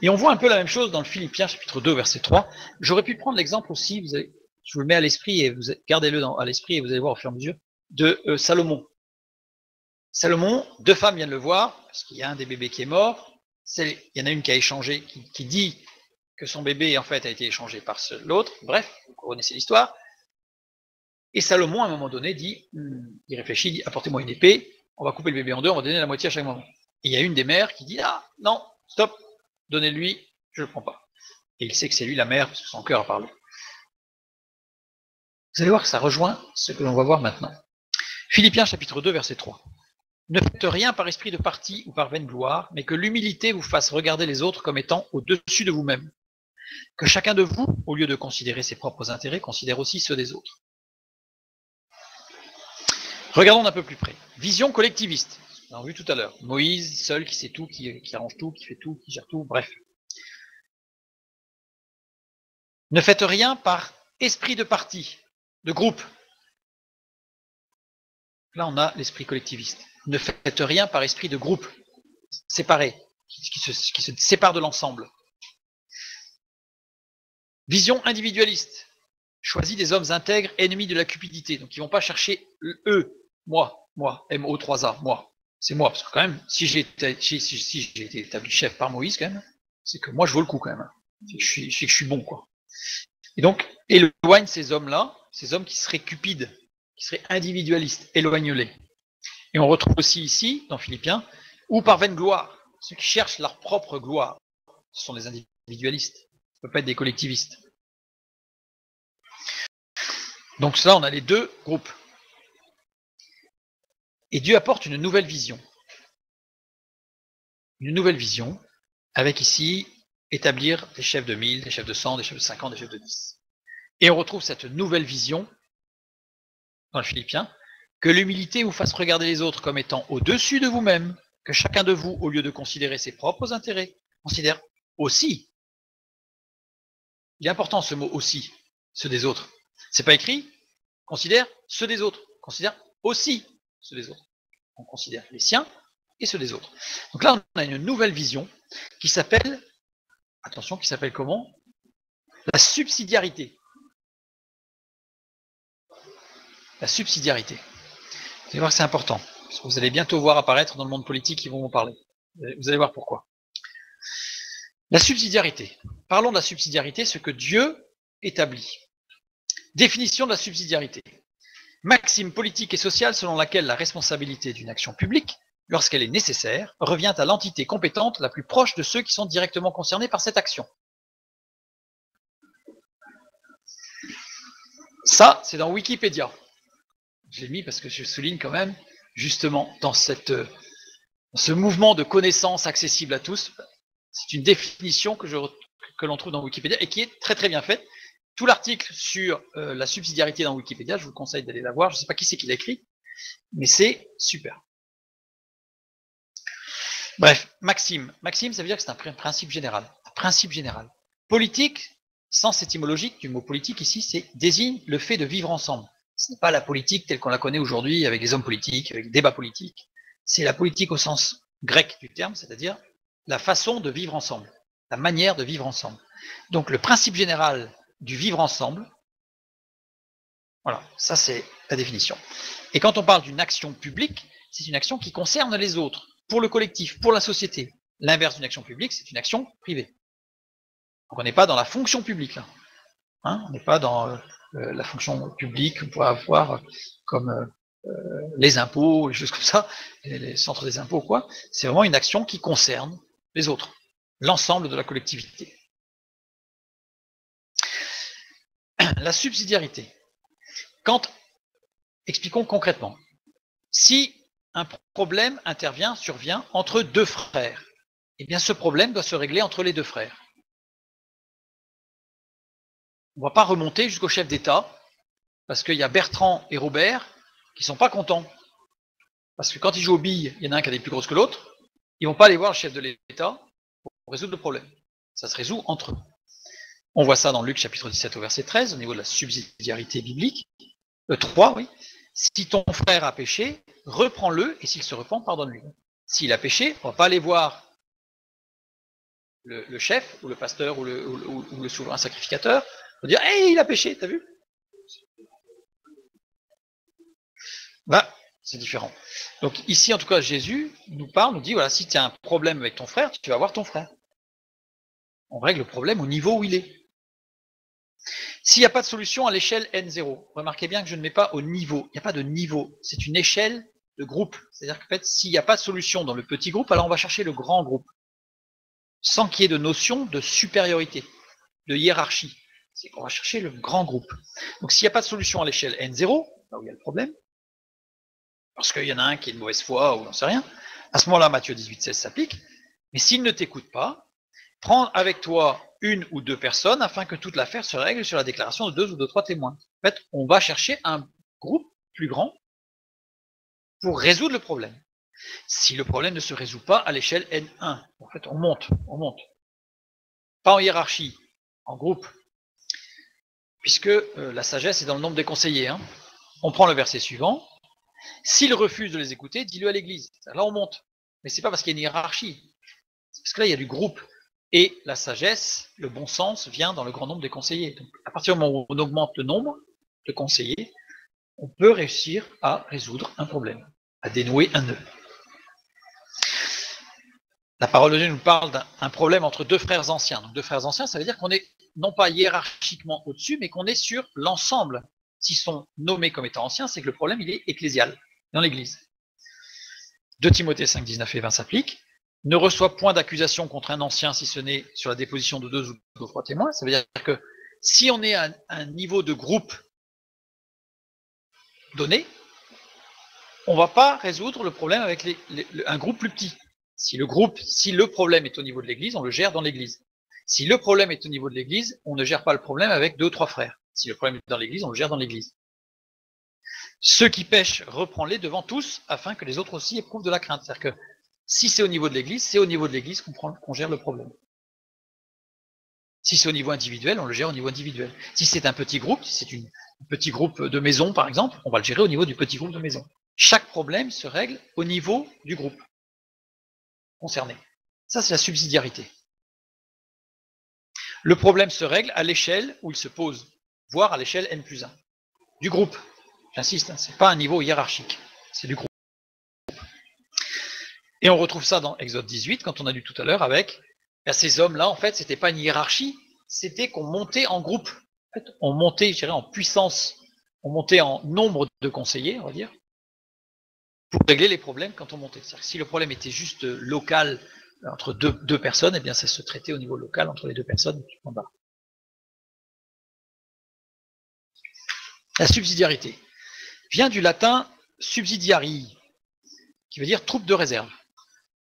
Et on voit un peu la même chose dans le Philippiens chapitre 2, verset 3. J'aurais pu prendre l'exemple aussi, je vous le mets à l'esprit et vous gardez-le à l'esprit et vous allez voir au fur et à mesure, de Salomon. Salomon, 2 femmes viennent le voir, parce qu'il y a un des bébés qui est mort. Il y en a une qui a échangé, qui dit que son bébé en fait a été échangé par l'autre. Bref, vous connaissez l'histoire. Et Salomon, à un moment donné, il réfléchit, il dit apportez-moi une épée, on va couper le bébé en deux, on va donner la moitié à chaque moment. Et il y a une des mères qui dit ah non, stop, donnez-lui, je ne le prends pas. Et il sait que c'est lui la mère, parce que son cœur a parlé. Vous allez voir que ça rejoint ce que l'on va voir maintenant. Philippiens chapitre 2, verset 3. Ne faites rien par esprit de parti ou par vaine gloire, mais que l'humilité vous fasse regarder les autres comme étant au-dessus de vous-même. Que chacun de vous, au lieu de considérer ses propres intérêts, considère aussi ceux des autres. Regardons d'un peu plus près. Vision collectiviste. On l'a vu tout à l'heure. Moïse, seul, qui sait tout, qui arrange tout, qui fait tout, qui gère tout, bref. Ne faites rien par esprit de parti, de groupe. Là, on a l'esprit collectiviste. Ne faites rien par esprit de groupe, séparé, qui se sépare de l'ensemble. Vision individualiste. Choisis des hommes intègres, ennemis de la cupidité. Donc, ils ne vont pas chercher eux, moi, MO3A, moi. C'est moi, parce que quand même, si j'ai été établi chef par Moïse, quand même, c'est que moi, je vaux le coup, quand même. C'est que je suis bon, quoi. Et donc, éloigne ces hommes-là, ces hommes qui seraient cupides, qui seraient individualistes, éloigne-les. Et on retrouve aussi ici, dans Philippiens, ou par vaine gloire, ceux qui cherchent leur propre gloire. Ce sont des individualistes, ça ne peut pas être des collectivistes. Donc là, on a les deux groupes. Et Dieu apporte une nouvelle vision. Une nouvelle vision, avec ici, établir des chefs de 1000, des chefs de 100, des chefs de 50, des chefs de 10. Et on retrouve cette nouvelle vision, dans le Philippiens, que l'humilité vous fasse regarder les autres comme étant au-dessus de vous-même, que chacun de vous, au lieu de considérer ses propres intérêts, considère aussi. Il est important ce mot aussi, ceux des autres. C'est pas écrit, considère ceux des autres, considère aussi ceux des autres. On considère les siens et ceux des autres. Donc là, on a une nouvelle vision qui s'appelle, attention, qui s'appelle comment? La subsidiarité. La subsidiarité. Vous allez voir que c'est important, parce que vous allez bientôt voir apparaître dans le monde politique qui vont vous parler. Vous allez voir pourquoi. La subsidiarité. Parlons de la subsidiarité, ce que Dieu établit. Définition de la subsidiarité. Maxime politique et sociale selon laquelle la responsabilité d'une action publique, lorsqu'elle est nécessaire, revient à l'entité compétente la plus proche de ceux qui sont directement concernés par cette action. Ça, c'est dans Wikipédia. Je l'ai mis parce que je souligne quand même, justement, dans ce mouvement de connaissances accessibles à tous, c'est une définition que l'on trouve dans Wikipédia et qui est très très bien faite. Tout l'article sur la subsidiarité dans Wikipédia, je vous conseille d'aller la voir, je ne sais pas qui c'est qui l'a écrit, mais c'est super. Bref, maxime. Maxime, ça veut dire que c'est un principe général. Un principe général. Politique, sens étymologique du mot politique ici, c'est désigne le fait de vivre ensemble. Ce n'est pas la politique telle qu'on la connaît aujourd'hui avec les hommes politiques, avec les débats politiques. C'est la politique au sens grec du terme, c'est-à-dire la façon de vivre ensemble, la manière de vivre ensemble. Donc le principe général du vivre ensemble, voilà, ça c'est la définition. Et quand on parle d'une action publique, c'est une action qui concerne les autres, pour le collectif, pour la société. L'inverse d'une action publique, c'est une action privée. Donc on n'est pas dans la fonction publique là. Hein, on n'est pas dans la fonction publique qu'on pourrait avoir comme les impôts, les choses comme ça, les centres des impôts, quoi. C'est vraiment une action qui concerne les autres, l'ensemble de la collectivité. La subsidiarité. Expliquons concrètement. Si un problème survient entre deux frères, eh bien ce problème doit se régler entre les deux frères. On ne va pas remonter jusqu'au chef d'État, parce qu'il y a Bertrand et Robert qui ne sont pas contents. Parce que quand ils jouent aux billes, il y en a un qui a des plus grosses que l'autre, ils ne vont pas aller voir le chef de l'État pour résoudre le problème. Ça se résout entre eux. On voit ça dans Luc chapitre 17 au verset 13, au niveau de la subsidiarité biblique. 3, oui. Si ton frère a péché, reprends-le, et s'il se repent, pardonne-lui. S'il a péché, on ne va pas aller voir le chef, ou le pasteur, ou le souverain sacrificateur, pour dire « Hey, il a péché, t'as vu ?» Bah, c'est différent. Donc ici, en tout cas, Jésus nous parle, nous dit, voilà, si tu as un problème avec ton frère, tu vas voir ton frère. On règle le problème au niveau où il est. S'il n'y a pas de solution à l'échelle N0, remarquez bien que je ne mets pas au niveau, il n'y a pas de niveau, c'est une échelle de groupe. C'est-à-dire qu'en fait, s'il n'y a pas de solution dans le petit groupe, alors on va chercher le grand groupe, sans qu'il y ait de notion de supériorité, de hiérarchie. C'est qu'on va chercher le grand groupe. Donc s'il n'y a pas de solution à l'échelle N0, là où il y a le problème, parce qu'il y en a un qui est de mauvaise foi ou j'en sais rien, à ce moment-là, Matthieu 18,16 s'applique, mais s'il ne t'écoute pas, prends avec toi une ou deux personnes afin que toute l'affaire se règle sur la déclaration de 2 ou de 3 témoins. En fait, on va chercher un groupe plus grand pour résoudre le problème. Si le problème ne se résout pas à l'échelle N1, en fait, on monte. Pas en hiérarchie, en groupe. Puisque la sagesse est dans le nombre des conseillers. Hein. On prend le verset suivant. S'il refuse de les écouter, dis-le à l'église. Là, on monte. Mais c'est pas parce qu'il y a une hiérarchie. C'est parce que là, il y a du groupe. Et la sagesse, le bon sens, vient dans le grand nombre des conseillers. Donc, à partir du moment où on augmente le nombre de conseillers, on peut réussir à résoudre un problème, à dénouer un nœud. La parole de Dieu nous parle d'un problème entre deux frères anciens. Donc, deux frères anciens, ça veut dire qu'on est non pas hiérarchiquement au-dessus, mais qu'on est sur l'ensemble. S'ils sont nommés comme étant anciens, c'est que le problème, il est ecclésial, dans l'Église. 2 Timothée 5, 19 et 20 s'applique. Ne reçoit point d'accusation contre un ancien si ce n'est sur la déposition de 2 ou de 3 témoins. Ça veut dire que si on est à un niveau de groupe donné, on ne va pas résoudre le problème avec un groupe plus petit. Si le problème est au niveau de l'Église, on le gère dans l'Église. Si le problème est au niveau de l'Église, on ne gère pas le problème avec 2 ou 3 frères. Si le problème est dans l'Église, on le gère dans l'Église. Ceux qui pêchent, reprends-les devant tous, afin que les autres aussi éprouvent de la crainte. C'est-à-dire que si c'est au niveau de l'Église, c'est au niveau de l'Église qu'on gère le problème. Si c'est au niveau individuel, on le gère au niveau individuel. Si c'est un petit groupe, si c'est un petit groupe de maison par exemple, on va le gérer au niveau du petit groupe de maison. Chaque problème se règle au niveau du groupe concerné. Ça, c'est la subsidiarité. Le problème se règle à l'échelle où il se pose, voire à l'échelle N+1. Du groupe. J'insiste, ce n'est pas un niveau hiérarchique, c'est du groupe. Et on retrouve ça dans Exode 18, quand on a lu tout à l'heure, avec ces hommes-là, en fait, c'était pas une hiérarchie, c'était qu'on montait en groupe. En fait, on montait, je dirais, en puissance, on montait en nombre de conseillers, on va dire, pour régler les problèmes quand on montait. C'est-à-dire que si le problème était juste local entre deux personnes, eh bien ça se traitait au niveau local entre les deux personnes. La subsidiarité vient du latin subsidiari, qui veut dire troupe de réserve.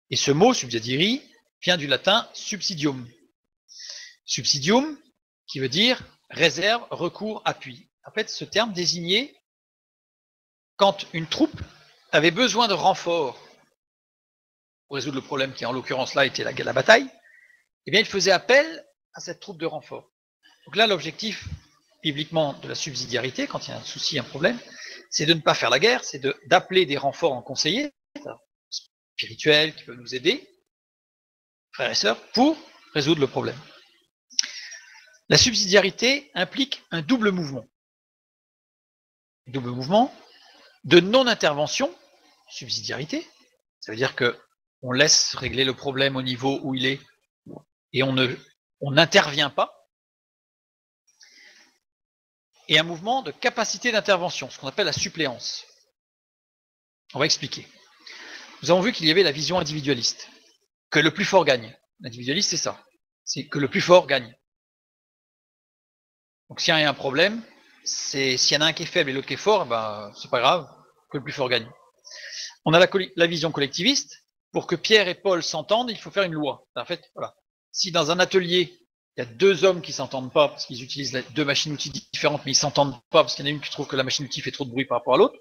Et ce mot, subsidiari, vient du latin subsidium. Subsidium, qui veut dire réserve, recours, appui. En fait, ce terme désignait quand une troupe avait besoin de renfort pour résoudre le problème qui, en l'occurrence là, était la bataille, eh bien, il faisait appel à cette troupe de renfort. Donc là, l'objectif, bibliquement, de la subsidiarité, quand il y a un souci, un problème, c'est de ne pas faire la guerre, c'est d'appeler des renforts en conseillers, spirituels, qui peuvent nous aider, frères et sœurs, pour résoudre le problème. La subsidiarité implique un double mouvement. Un double mouvement de non-intervention, subsidiarité, ça veut dire qu'on laisse régler le problème au niveau où il est et on n'intervient pas, et un mouvement de capacité d'intervention, ce qu'on appelle la suppléance. On va expliquer. Nous avons vu qu'il y avait la vision individualiste, que le plus fort gagne. L'individualiste, c'est ça, c'est que le plus fort gagne. Donc s'il y a un problème, s'il y en a un qui est faible et l'autre qui est fort, ben, c'est pas grave, que le plus fort gagne. On a la vision collectiviste. Pour que Pierre et Paul s'entendent, il faut faire une loi. En fait, voilà. Si dans un atelier, il y a deux hommes qui s'entendent pas parce qu'ils utilisent deux machines-outils différentes, mais ils s'entendent pas parce qu'il y en a une qui trouve que la machine-outil fait trop de bruit par rapport à l'autre,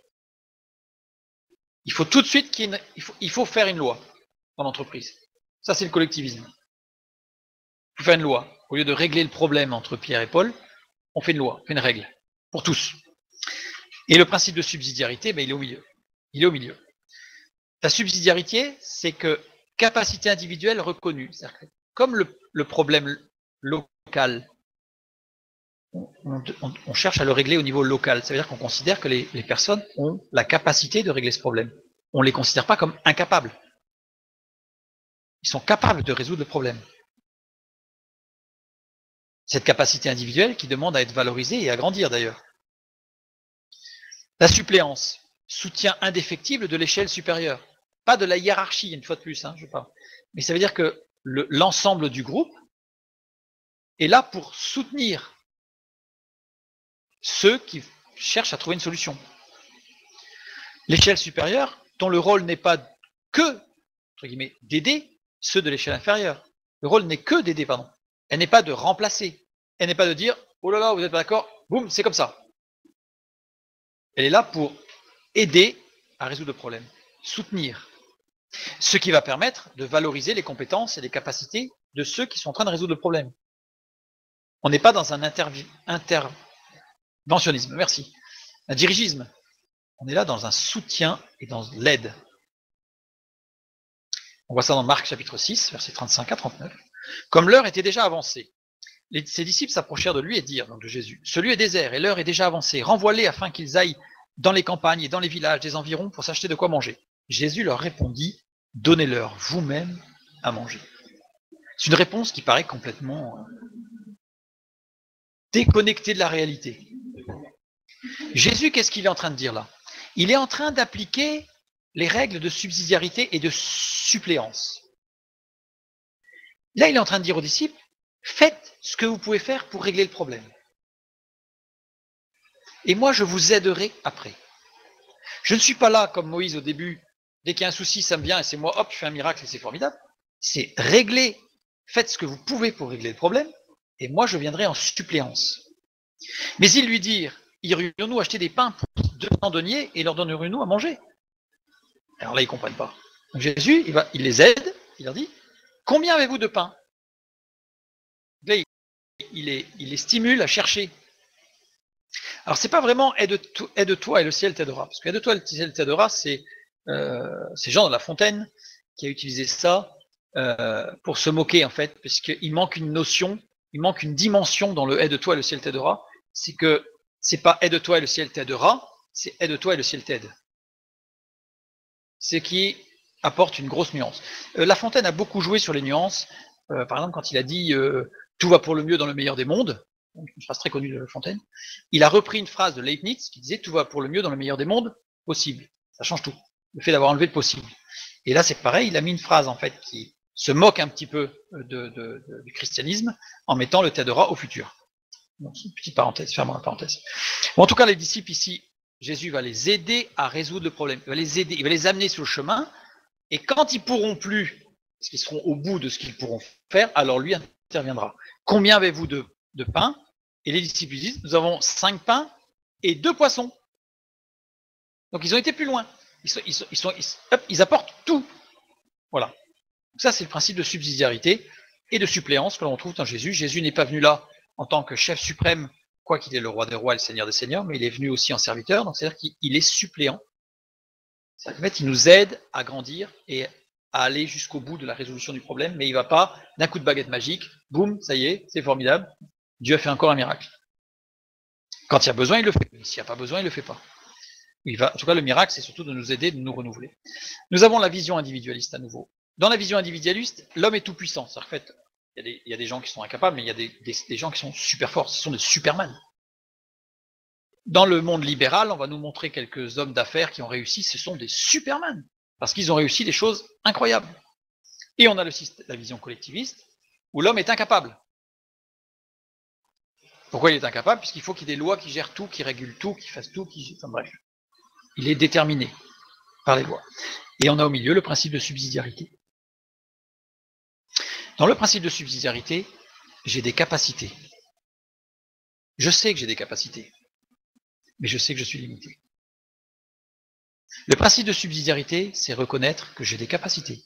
il faut tout de suite il faut faire une loi dans l'entreprise. Ça, c'est le collectivisme. Il faut faire une loi. Au lieu de régler le problème entre Pierre et Paul, on fait une loi, on fait une règle pour tous. Et le principe de subsidiarité, ben, il est au milieu. Il est au milieu. La subsidiarité, c'est que capacité individuelle reconnue. C'est-à-dire que comme le problème local, on cherche à le régler au niveau local. Ça veut dire qu'on considère que les personnes ont la capacité de régler ce problème. On ne les considère pas comme incapables. Ils sont capables de résoudre le problème. Cette capacité individuelle qui demande à être valorisée et à grandir d'ailleurs. La suppléance, soutien indéfectible de l'échelle supérieure. Pas de la hiérarchie, une fois de plus, je parle. Mais ça veut dire que l'ensemble du groupe est là pour soutenir ceux qui cherchent à trouver une solution. L'échelle supérieure, dont le rôle n'est pas que, entre guillemets, d'aider ceux de l'échelle inférieure. Le rôle n'est que d'aider, pardon. Elle n'est pas de remplacer. Elle n'est pas de dire, oh là là, vous n'êtes pas d'accord, boum, c'est comme ça. Elle est là pour aider à résoudre le problème, soutenir. Ce qui va permettre de valoriser les compétences et les capacités de ceux qui sont en train de résoudre le problème. On n'est pas dans un interventionnisme, merci, un dirigisme. On est là dans un soutien et dans l'aide. On voit ça dans Marc chapitre 6, versets 35 à 39. Comme l'heure était déjà avancée, ses disciples s'approchèrent de lui et dirent, donc de Jésus, ce lieu est désert et l'heure est déjà avancée, renvoie-les afin qu'ils aillent dans les campagnes et dans les villages des environs pour s'acheter de quoi manger. Jésus leur répondit, donnez-leur vous-même à manger. C'est une réponse qui paraît complètement déconnectée de la réalité. Jésus, qu'est-ce qu'il est en train de dire là? Il est en train d'appliquer les règles de subsidiarité et de suppléance. Là, il est en train de dire aux disciples, faites ce que vous pouvez faire pour régler le problème. Et moi, je vous aiderai après. Je ne suis pas là comme Moïse au début, dès qu'il y a un souci, ça me vient et c'est moi, hop, je fais un miracle et c'est formidable. C'est régler, faites ce que vous pouvez pour régler le problème, et moi, je viendrai en suppléance. Mais ils lui dirent, irions-nous acheter des pains pour 200 deniers et leur donnerions-nous à manger? Alors là, ils ne comprennent pas. Donc Jésus, il les aide, il leur dit, combien avez-vous de pain? Là, il les stimule à chercher. Alors, c'est pas vraiment aide-toi et le ciel t'aidera. Parce que aide-toi et le ciel t'aidera, c'est Jean de La Fontaine qui a utilisé ça pour se moquer, en fait, parce qu'il manque une notion, il manque une dimension dans le aide-toi et le ciel t'aidera. C'est que c'est pas aide-toi et le ciel t'aidera, c'est aide-toi et le ciel t'aide. Ce qui apporte une grosse nuance. La Fontaine a beaucoup joué sur les nuances. Par exemple, quand il a dit tout va pour le mieux dans le meilleur des mondes, une phrase très connue de La Fontaine, il a repris une phrase de Leibniz qui disait tout va pour le mieux dans le meilleur des mondes possible. Ça change tout. Le fait d'avoir enlevé le possible. Et là, c'est pareil, il a mis une phrase en fait qui se moque un petit peu du christianisme en mettant le t'aidera au futur. Donc, c'est une petite parenthèse, fermons la parenthèse. Bon, en tout cas, les disciples ici, Jésus va les aider à résoudre le problème. Il va les aider, il va les amener sur le chemin. Et quand ils pourront plus, parce qu'ils seront au bout de ce qu'ils pourront faire, alors lui interviendra. Combien avez-vous de pain? Et les disciples disent, nous avons 5 pains et 2 poissons. Donc ils ont été plus loin. Ils apportent tout. Voilà. Donc ça, c'est le principe de subsidiarité et de suppléance que l'on trouve dans Jésus. Jésus n'est pas venu là en tant que chef suprême, quoi qu'il est le roi des rois et le seigneur des seigneurs, mais il est venu aussi en serviteur, donc c'est-à-dire qu'il est suppléant. C'est-à-dire qu'en fait, il nous aide à grandir et à aller jusqu'au bout de la résolution du problème, mais il ne va pas d'un coup de baguette magique, boum, ça y est, c'est formidable, Dieu a fait encore un miracle. Quand il y a besoin, il le fait. S'il n'y a pas besoin, il ne le fait pas. En tout cas, le miracle, c'est surtout de nous aider, de nous renouveler. Nous avons la vision individualiste à nouveau. Dans la vision individualiste, l'homme est tout puissant. En fait, il y a des gens qui sont incapables, mais il y a des gens qui sont super forts. Ce sont des superman. Dans le monde libéral, on va nous montrer quelques hommes d'affaires qui ont réussi. Ce sont des superman. Parce qu'ils ont réussi des choses incroyables. Et on a la vision collectiviste, où l'homme est incapable. Pourquoi il est incapable? Puisqu'il faut qu'il y ait des lois qui gèrent tout, qui régulent tout, qui fassent tout, enfin bref. Il est déterminé par les lois. Et on a au milieu le principe de subsidiarité. Dans le principe de subsidiarité, j'ai des capacités. Je sais que j'ai des capacités, mais je sais que je suis limité. Le principe de subsidiarité, c'est reconnaître que j'ai des capacités,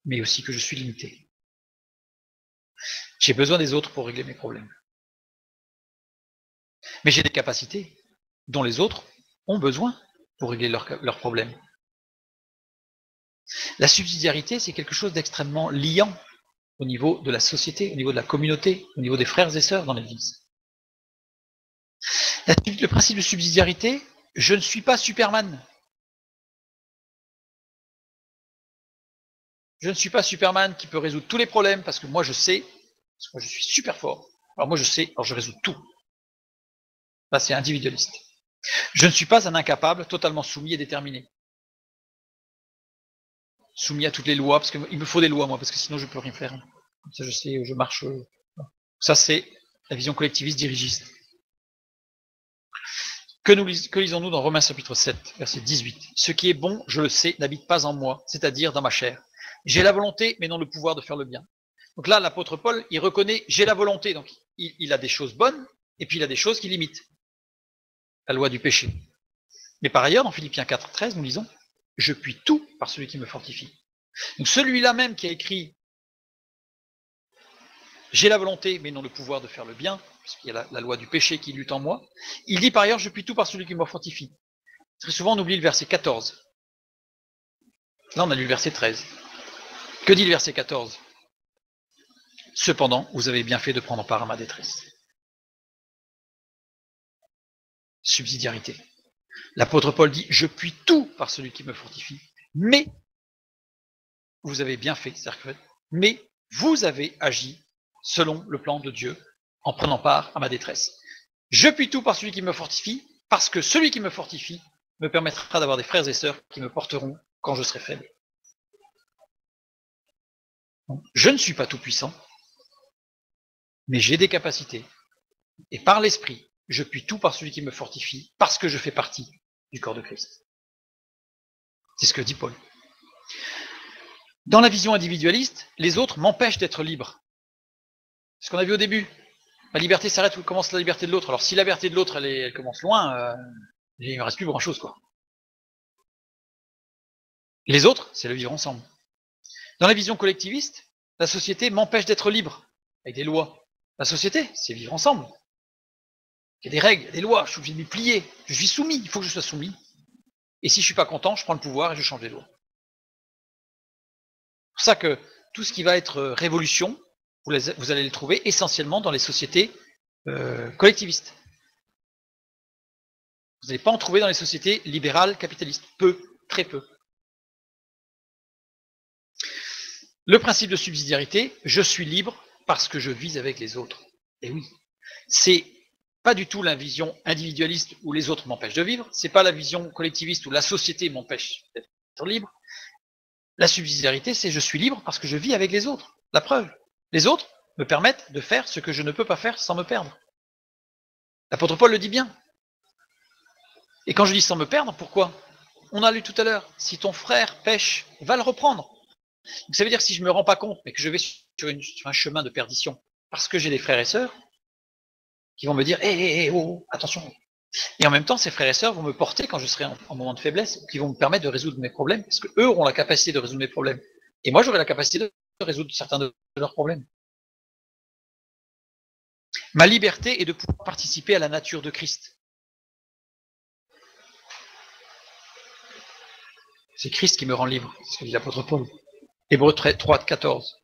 mais aussi que je suis limité. J'ai besoin des autres pour régler mes problèmes. Mais j'ai des capacités dont les autres ont besoin pour régler leurs problèmes. La subsidiarité, c'est quelque chose d'extrêmement liant au niveau de la société, au niveau de la communauté, au niveau des frères et sœurs dans l'Église. Le principe de subsidiarité, je ne suis pas Superman. Je ne suis pas Superman qui peut résoudre tous les problèmes parce que moi je sais, parce que moi je suis super fort. Alors moi je sais, alors je résous tout. Là c'est individualiste. Je ne suis pas un incapable totalement soumis et déterminé. Soumis à toutes les lois, parce qu'il me faut des lois moi, parce que sinon je ne peux rien faire. Comme ça je sais, je marche. Ça c'est la vision collectiviste dirigiste. Que lisons-nous dans Romains chapitre 7, verset 18? Ce qui est bon, je le sais, n'habite pas en moi, c'est-à-dire dans ma chair. J'ai la volonté, mais non le pouvoir de faire le bien. Donc là, l'apôtre Paul, il reconnaît, j'ai la volonté, donc il a des choses bonnes, et puis il a des choses qui limitent la loi du péché. Mais par ailleurs, dans Philippiens 4, 13, nous lisons, je puis tout par celui qui me fortifie. Donc celui-là même qui a écrit, j'ai la volonté, mais non le pouvoir de faire le bien, puisqu'il y a la loi du péché qui lutte en moi, il dit par ailleurs, je puis tout par celui qui me fortifie. Très souvent, on oublie le verset 14. Là, on a lu le verset 13. Que dit le verset 14? Cependant, vous avez bien fait de prendre part à ma détresse. Subsidiarité. L'apôtre Paul dit, je puis tout par celui qui me fortifie, mais vous avez bien fait, mais vous avez agi selon le plan de Dieu en prenant part à ma détresse. Je puis tout par celui qui me fortifie, parce que celui qui me fortifie me permettra d'avoir des frères et sœurs qui me porteront quand je serai faible. Donc, je ne suis pas tout puissant, mais j'ai des capacités. Et par l'esprit, je puis tout par celui qui me fortifie, parce que je fais partie du corps de Christ. C'est ce que dit Paul. Dans la vision individualiste, les autres m'empêchent d'être libre. C'est ce qu'on a vu au début. Ma liberté s'arrête où commence la liberté de l'autre. Alors si la liberté de l'autre, elle commence loin, il ne me reste plus grand-chose, quoi. Les autres, c'est le vivre ensemble. Dans la vision collectiviste, la société m'empêche d'être libre, avec des lois. La société, c'est vivre ensemble. Il y a des règles, il y a des lois, je suis obligé de m'y plier. Je suis soumis, il faut que je sois soumis. Et si je ne suis pas content, je prends le pouvoir et je change les lois. C'est pour ça que tout ce qui va être révolution, vous allez le trouver essentiellement dans les sociétés collectivistes. Vous n'allez pas en trouver dans les sociétés libérales, capitalistes. Peu, très peu. Le principe de subsidiarité, je suis libre parce que je vis avec les autres. Et oui, c'est pas du tout la vision individualiste où les autres m'empêchent de vivre, c'est pas la vision collectiviste où la société m'empêche d'être libre. La subsidiarité, c'est je suis libre parce que je vis avec les autres. La preuve, les autres me permettent de faire ce que je ne peux pas faire sans me perdre. L'apôtre Paul le dit bien. Et quand je dis sans me perdre, pourquoi? On a lu tout à l'heure, si ton frère pêche, va le reprendre. Donc ça veut dire que si je ne me rends pas compte, mais que je vais sur un chemin de perdition, parce que j'ai des frères et sœurs, qui vont me dire, oh, attention. Et en même temps, ces frères et sœurs vont me porter quand je serai en moment de faiblesse, qui vont me permettre de résoudre mes problèmes, parce qu'eux auront la capacité de résoudre mes problèmes. Et moi, j'aurai la capacité de résoudre certains de leurs problèmes. Ma liberté est de pouvoir participer à la nature de Christ. C'est Christ qui me rend libre, c'est ce que dit l'apôtre Paul. Hébreux 3, 14.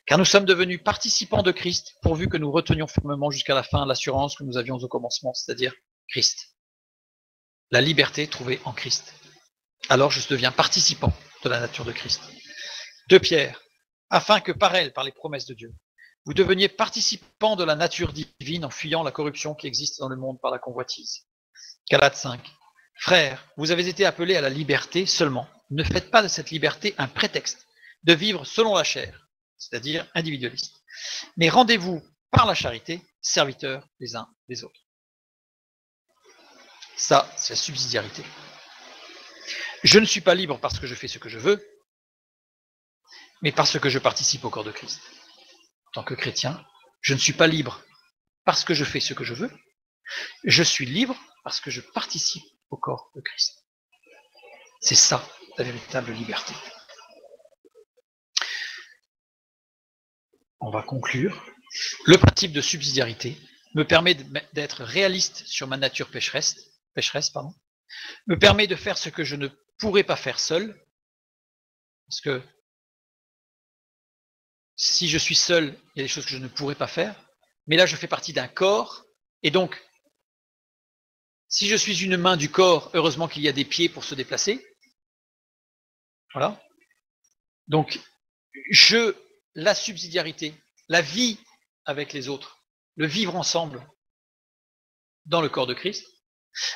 Car nous sommes devenus participants de Christ, pourvu que nous retenions fermement jusqu'à la fin l'assurance que nous avions au commencement, c'est-à-dire Christ. La liberté trouvée en Christ. Alors je deviens participant de la nature de Christ. 2 Pierre, afin que par elle, par les promesses de Dieu, vous deveniez participants de la nature divine en fuyant la corruption qui existe dans le monde par la convoitise. Galates 5. Frères, vous avez été appelés à la liberté seulement. Ne faites pas de cette liberté un prétexte de vivre selon la chair, c'est-à-dire individualiste. Mais rendez-vous par la charité serviteurs les uns des autres. Ça, c'est la subsidiarité. Je ne suis pas libre parce que je fais ce que je veux, mais parce que je participe au corps de Christ. En tant que chrétien, je ne suis pas libre parce que je fais ce que je veux, je suis libre parce que je participe au corps de Christ. C'est ça, la véritable liberté. On va conclure. Le principe de subsidiarité me permet d'être réaliste sur ma nature pécheresse, me permet de faire ce que je ne pourrais pas faire seul, parce que si je suis seul, il y a des choses que je ne pourrais pas faire, mais là je fais partie d'un corps, et donc, si je suis une main du corps, heureusement qu'il y a des pieds pour se déplacer. Voilà. Donc, la subsidiarité, la vie avec les autres, le vivre ensemble dans le corps de Christ,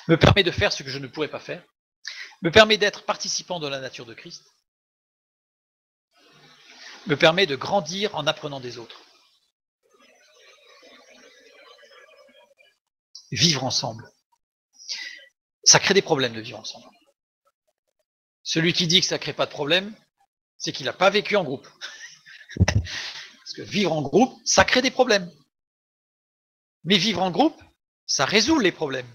me permet de faire ce que je ne pourrais pas faire, me permet d'être participant de la nature de Christ, me permet de grandir en apprenant des autres. Vivre ensemble. Ça crée des problèmes de vivre ensemble. Celui qui dit que ça ne crée pas de problème, c'est qu'il n'a pas vécu en groupe. Parce que vivre en groupe, ça crée des problèmes. Mais vivre en groupe, ça résout les problèmes.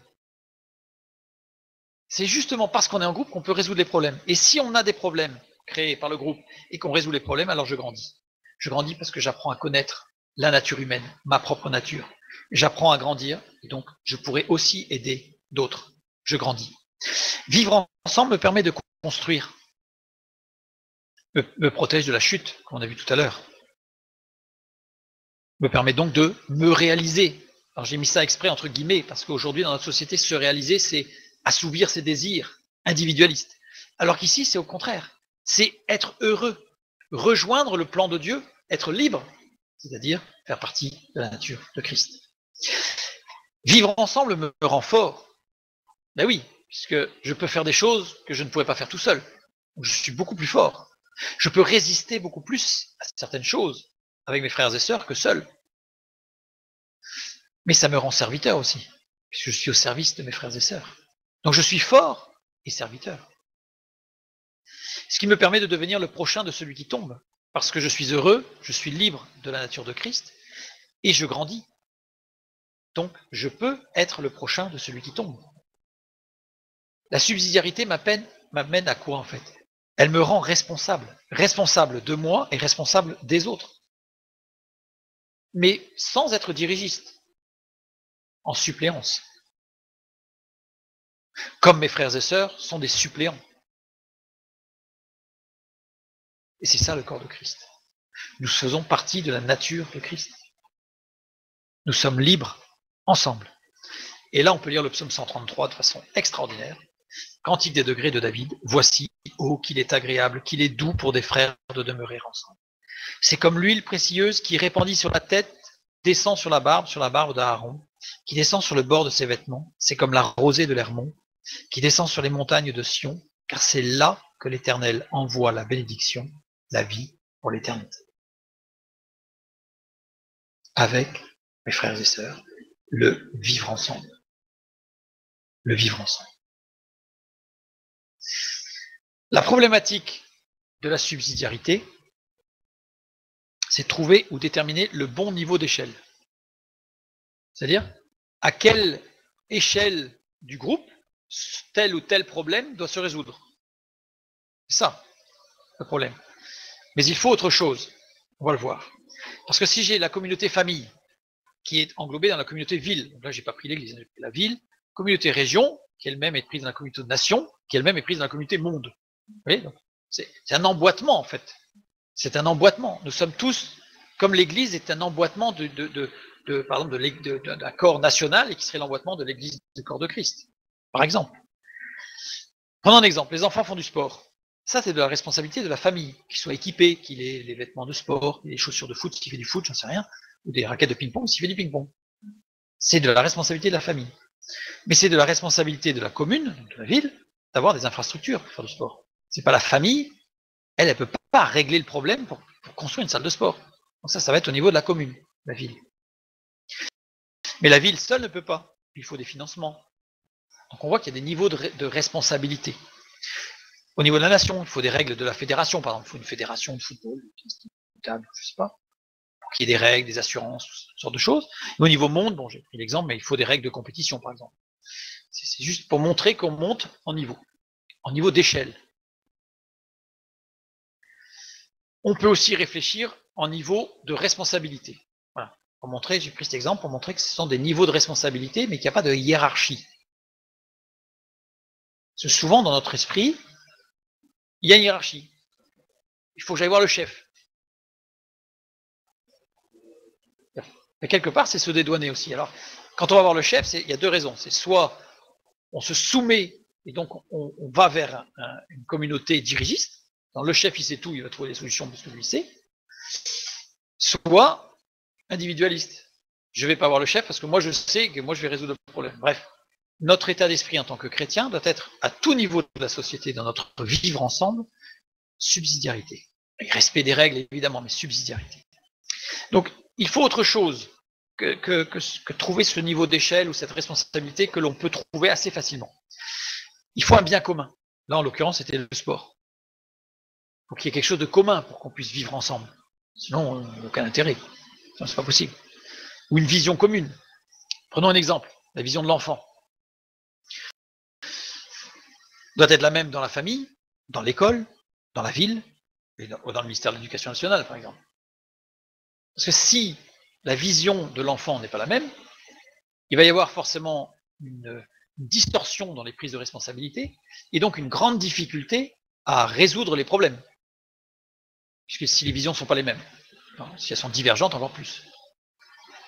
C'est justement parce qu'on est en groupe qu'on peut résoudre les problèmes. Et si on a des problèmes créés par le groupe et qu'on résout les problèmes, alors je grandis. Je grandis parce que j'apprends à connaître la nature humaine, ma propre nature. J'apprends à grandir et donc je pourrai aussi aider d'autres. Je grandis. Vivre ensemble me permet de construire, me protège de la chute, comme on a vu tout à l'heure. Me permet donc de me réaliser. Alors j'ai mis ça exprès entre guillemets, parce qu'aujourd'hui dans notre société, se réaliser, c'est assouvir ses désirs individualistes. Alors qu'ici, c'est au contraire. C'est être heureux, rejoindre le plan de Dieu, être libre, c'est-à-dire faire partie de la nature de Christ. Vivre ensemble me rend fort. Ben oui, puisque je peux faire des choses que je ne pourrais pas faire tout seul. Je suis beaucoup plus fort. Je peux résister beaucoup plus à certaines choses avec mes frères et sœurs que seul. Mais ça me rend serviteur aussi, puisque je suis au service de mes frères et sœurs. Donc je suis fort et serviteur. Ce qui me permet de devenir le prochain de celui qui tombe, parce que je suis heureux, je suis libre de la nature de Christ, et je grandis. Donc je peux être le prochain de celui qui tombe. La subsidiarité m'amène à quoi en fait? Elle me rend responsable. Responsable de moi et responsable des autres. Mais sans être dirigiste. En suppléance. Comme mes frères et sœurs sont des suppléants. Et c'est ça le corps de Christ. Nous faisons partie de la nature de Christ. Nous sommes libres ensemble. Et là, on peut lire le psaume 133 de façon extraordinaire. Cantique des degrés de David. Voici, ô qu'il est agréable, qu'il est doux pour des frères de demeurer ensemble. C'est comme l'huile précieuse qui répandit sur la tête, descend sur la barbe d'Aaron, qui descend sur le bord de ses vêtements. C'est comme la rosée de l'Hermon, qui descend sur les montagnes de Sion, car c'est là que l'Éternel envoie la bénédiction, la vie pour l'éternité. Avec mes frères et sœurs, le vivre ensemble. Le vivre ensemble. La problématique de la subsidiarité, c'est de trouver ou déterminer le bon niveau d'échelle. C'est-à-dire, à quelle échelle du groupe tel ou tel problème doit se résoudre. C'est ça, le problème. Mais il faut autre chose. On va le voir. Parce que si j'ai la communauté famille qui est englobée dans la communauté ville, donc là, j'ai pas pris l'église, j'ai pris la ville, communauté région, qui elle-même est prise dans la communauté nation, qui elle-même est prise dans la communauté monde. Vous voyez, donc, c'est un emboîtement, en fait. C'est un emboîtement. Nous sommes tous, comme l'église est un emboîtement d'un corps national et qui serait l'emboîtement de l'église du corps de Christ. Par exemple. Prenons un exemple. Les enfants font du sport. Ça, c'est de la responsabilité de la famille, qu'ils soient équipés, qu'il ait les vêtements de sport, les chaussures de foot s'il fait du foot, j'en sais rien, ou des raquettes de ping-pong s'il fait du ping-pong. C'est de la responsabilité de la famille. Mais c'est de la responsabilité de la commune, de la ville, d'avoir des infrastructures pour faire du sport. C'est pas la famille, elle peut pas régler le problème pour construire une salle de sport. Donc ça va être au niveau de la commune, de la ville. Mais la ville seule ne peut pas. Il faut des financements. Donc on voit qu'il y a des niveaux de responsabilité. Au niveau de la nation, il faut des règles de la fédération, par exemple. Il faut une fédération de football, je ne sais pas, pour qu'il y ait des règles, des assurances, toutes sortes de choses. Et au niveau monde, bon, j'ai pris l'exemple, mais il faut des règles de compétition, par exemple. C'est juste pour montrer qu'on monte en niveau d'échelle. On peut aussi réfléchir en niveau de responsabilité. Voilà. Pour montrer, j'ai pris cet exemple pour montrer que ce sont des niveaux de responsabilité, mais qu'il n'y a pas de hiérarchie. Parce que souvent, dans notre esprit, il y a une hiérarchie. Il faut que j'aille voir le chef. Mais quelque part, c'est se dédouaner aussi. Alors, quand on va voir le chef, il y a deux raisons. C'est soit on se soumet et donc on va vers une communauté dirigiste. Dans le chef, il sait tout, il va trouver des solutions parce que lui sait. Soit individualiste. Je ne vais pas voir le chef parce que moi je sais que moi je vais résoudre le problème. Bref, notre état d'esprit en tant que chrétien doit être à tout niveau de la société, dans notre vivre ensemble, subsidiarité. Et respect des règles évidemment, mais subsidiarité. Donc il faut autre chose que trouver ce niveau d'échelle ou cette responsabilité que l'on peut trouver assez facilement. Il faut un bien commun. Là en l'occurrence c'était le sport. Il faut qu'il y ait quelque chose de commun pour qu'on puisse vivre ensemble. Sinon, aucun intérêt. C'est pas possible. Ou une vision commune. Prenons un exemple, la vision de l'enfant. Doit être la même dans la famille, dans l'école, dans la ville, et dans le ministère de l'Éducation nationale, par exemple. Parce que si la vision de l'enfant n'est pas la même, il va y avoir forcément une distorsion dans les prises de responsabilité, et donc une grande difficulté à résoudre les problèmes. Puisque si les visions ne sont pas les mêmes, si elles sont divergentes, encore plus.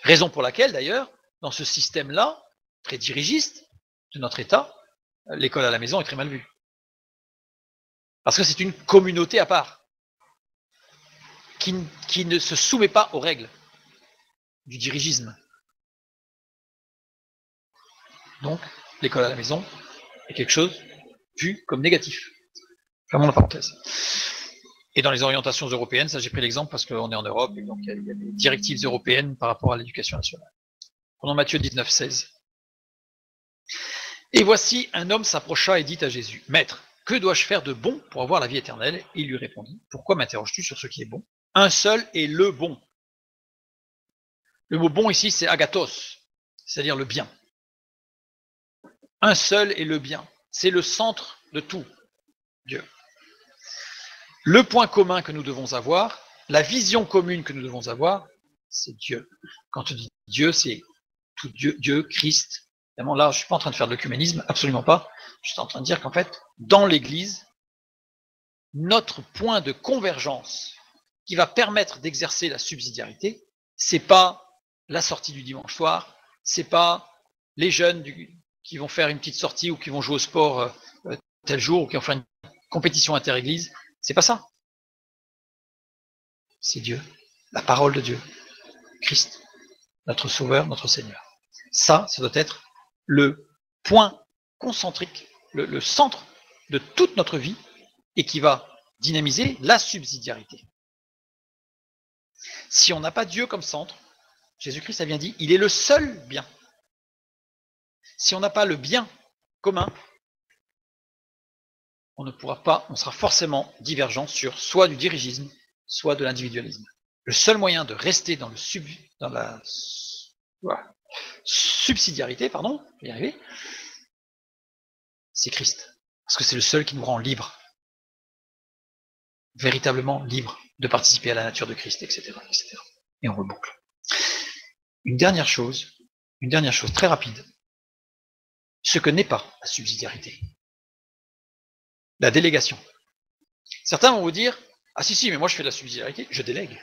Raison pour laquelle, d'ailleurs, dans ce système-là, très dirigiste de notre État, l'école à la maison est très mal vue. Parce que c'est une communauté à part, qui ne se soumet pas aux règles du dirigisme. Donc, l'école à la maison est quelque chose vu comme négatif. Fermons la parenthèse. Et dans les orientations européennes, ça j'ai pris l'exemple parce qu'on est en Europe, et donc il y a des directives européennes par rapport à l'éducation nationale. Prenons Matthieu 19, 16. Et voici, un homme s'approcha et dit à Jésus, Maître, que dois-je faire de bon pour avoir la vie éternelle? Et il lui répondit, pourquoi m'interroges-tu sur ce qui est bon? Un seul est le bon. Le mot bon ici, c'est agathos, c'est-à-dire le bien. Un seul est le bien. C'est le centre de tout, Dieu. Le point commun que nous devons avoir, la vision commune que nous devons avoir, c'est Dieu. Quand on dit Dieu, c'est tout Dieu, Christ. Évidemment, là, je ne suis pas en train de faire de l'œcuménisme, absolument pas. Je suis en train de dire qu'en fait, dans l'Église, notre point de convergence qui va permettre d'exercer la subsidiarité, c'est pas la sortie du dimanche soir, c'est pas les jeunes qui vont faire une petite sortie ou qui vont jouer au sport tel jour ou qui vont faire une compétition inter-église, c'est pas ça. C'est Dieu, la parole de Dieu, Christ, notre Sauveur, notre Seigneur. Ça doit être le point concentrique, le centre de toute notre vie et qui va dynamiser la subsidiarité. Si on n'a pas Dieu comme centre, Jésus-Christ a bien dit, il est le seul bien. Si on n'a pas le bien commun, on ne pourra pas, on sera forcément divergent sur soit du dirigisme, soit de l'individualisme. Le seul moyen de rester dans la subsidiarité, pardon, je vais y arriver, c'est Christ. Parce que c'est le seul qui nous rend libres. Véritablement libres de participer à la nature de Christ, etc., etc. Et on reboucle. Une dernière chose très rapide. Ce que n'est pas la subsidiarité. La délégation. Certains vont vous dire, ah si, mais moi je fais de la subsidiarité, je délègue.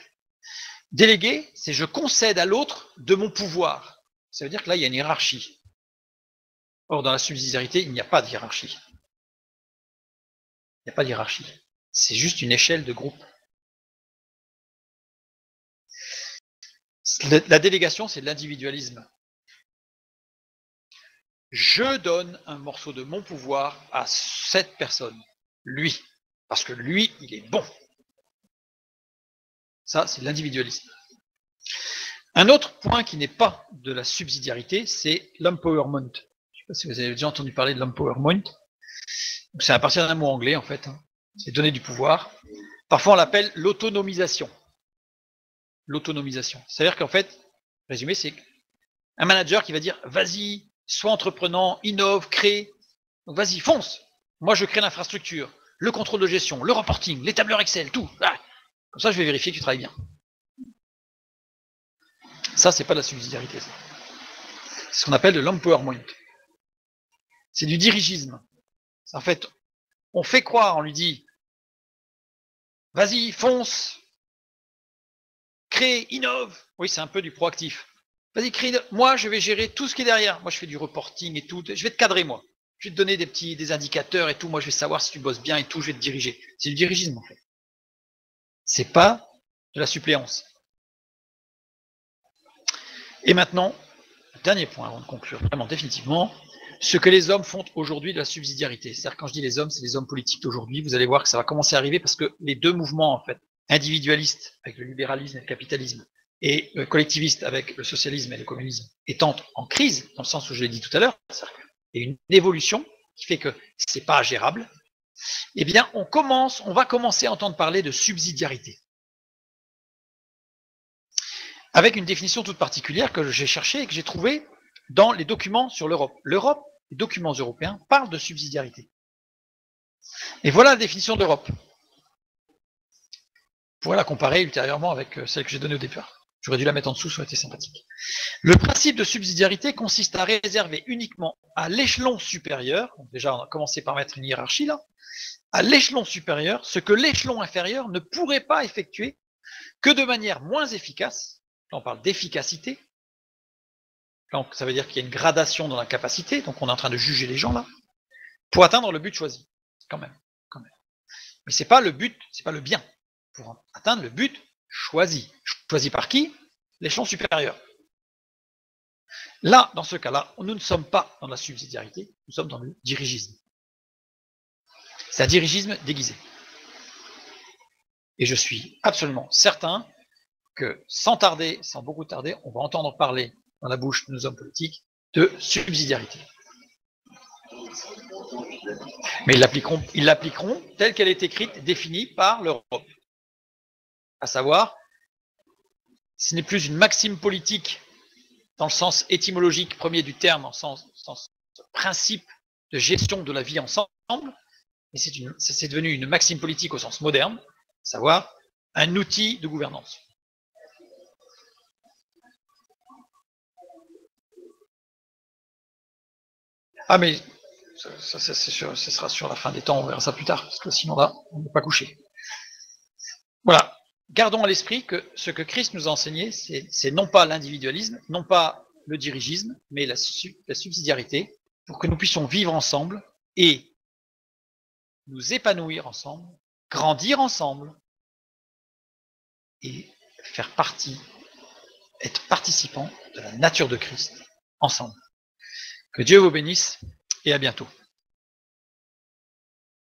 Déléguer, c'est je concède à l'autre de mon pouvoir. Ça veut dire que là, il y a une hiérarchie. Or, dans la subsidiarité, il n'y a pas de hiérarchie. Il n'y a pas de hiérarchie. C'est juste une échelle de groupe. La délégation, c'est de l'individualisme. Je donne un morceau de mon pouvoir à cette personne, lui, parce que lui, il est bon. Ça, c'est l'individualisme. Un autre point qui n'est pas de la subsidiarité, c'est l'empowerment. Je ne sais pas si vous avez déjà entendu parler de l'empowerment. C'est à partir d'un mot anglais, en fait. C'est donner du pouvoir. Parfois, on l'appelle l'autonomisation. L'autonomisation. C'est-à-dire qu'en fait, résumé, c'est un manager qui va dire « Vas-y, sois entreprenant, innove, crée. Donc vas-y, fonce. Moi, je crée l'infrastructure, le contrôle de gestion, le reporting, les tableurs Excel, tout. Ah, comme ça, je vais vérifier que tu travailles bien. » Ça, c'est pas de la subsidiarité. C'est ce qu'on appelle de l'empowerment. C'est du dirigisme. En fait, on fait croire, on lui dit « Vas-y, fonce, crée, innove. » Oui, c'est un peu du proactif. Vas-y, crée, moi, je vais gérer tout ce qui est derrière. Moi, je fais du reporting et tout. Je vais te cadrer, moi. Je vais te donner des indicateurs et tout. Moi, je vais savoir si tu bosses bien et tout. Je vais te diriger. C'est du dirigisme, en fait. C'est pas de la suppléance. Et maintenant, dernier point avant de conclure vraiment définitivement, ce que les hommes font aujourd'hui de la subsidiarité. C'est-à-dire, quand je dis les hommes, c'est les hommes politiques d'aujourd'hui. Vous allez voir que ça va commencer à arriver parce que les deux mouvements, en fait, individualistes avec le libéralisme et le capitalisme, et collectivistes avec le socialisme et le communisme, étant en crise, dans le sens où je l'ai dit tout à l'heure, et une évolution qui fait que c'est pas gérable, eh bien, on va commencer à entendre parler de subsidiarité. Avec une définition toute particulière que j'ai cherchée et que j'ai trouvée dans les documents sur l'Europe. L'Europe, les documents européens parlent de subsidiarité. Et voilà la définition de l'Europe. Vous pourrez la comparer ultérieurement avec celle que j'ai donnée au départ. J'aurais dû la mettre en dessous, ça aurait été sympathique. Le principe de subsidiarité consiste à réserver uniquement à l'échelon supérieur, donc déjà on a commencé par mettre une hiérarchie là, à l'échelon supérieur, ce que l'échelon inférieur ne pourrait pas effectuer que de manière moins efficace. Là on parle d'efficacité. Donc ça veut dire qu'il y a une gradation dans la capacité, donc on est en train de juger les gens là, pour atteindre le but choisi, quand même. Mais c'est pas le but, c'est pas le bien, pour atteindre le but choisi. Choisi par qui? L'échelon supérieur. Là, dans ce cas-là, nous ne sommes pas dans la subsidiarité, nous sommes dans le dirigisme. C'est un dirigisme déguisé. Et je suis absolument certain que sans beaucoup tarder, on va entendre parler dans la bouche de nos hommes politiques de subsidiarité. Mais ils l'appliqueront telle qu'elle est écrite, définie par l'Europe. À savoir, ce n'est plus une maxime politique dans le sens étymologique premier du terme, en sens principe de gestion de la vie ensemble, mais c'est devenu une maxime politique au sens moderne, à savoir un outil de gouvernance. Ah mais ça ce sera sur la fin des temps, on verra ça plus tard, parce que sinon là, on n'est pas couché. Voilà. Gardons à l'esprit que ce que Christ nous a enseigné, c'est non pas l'individualisme, non pas le dirigisme, mais la subsidiarité, pour que nous puissions vivre ensemble et nous épanouir ensemble, grandir ensemble et faire partie, être participants de la nature de Christ ensemble. Que Dieu vous bénisse et à bientôt.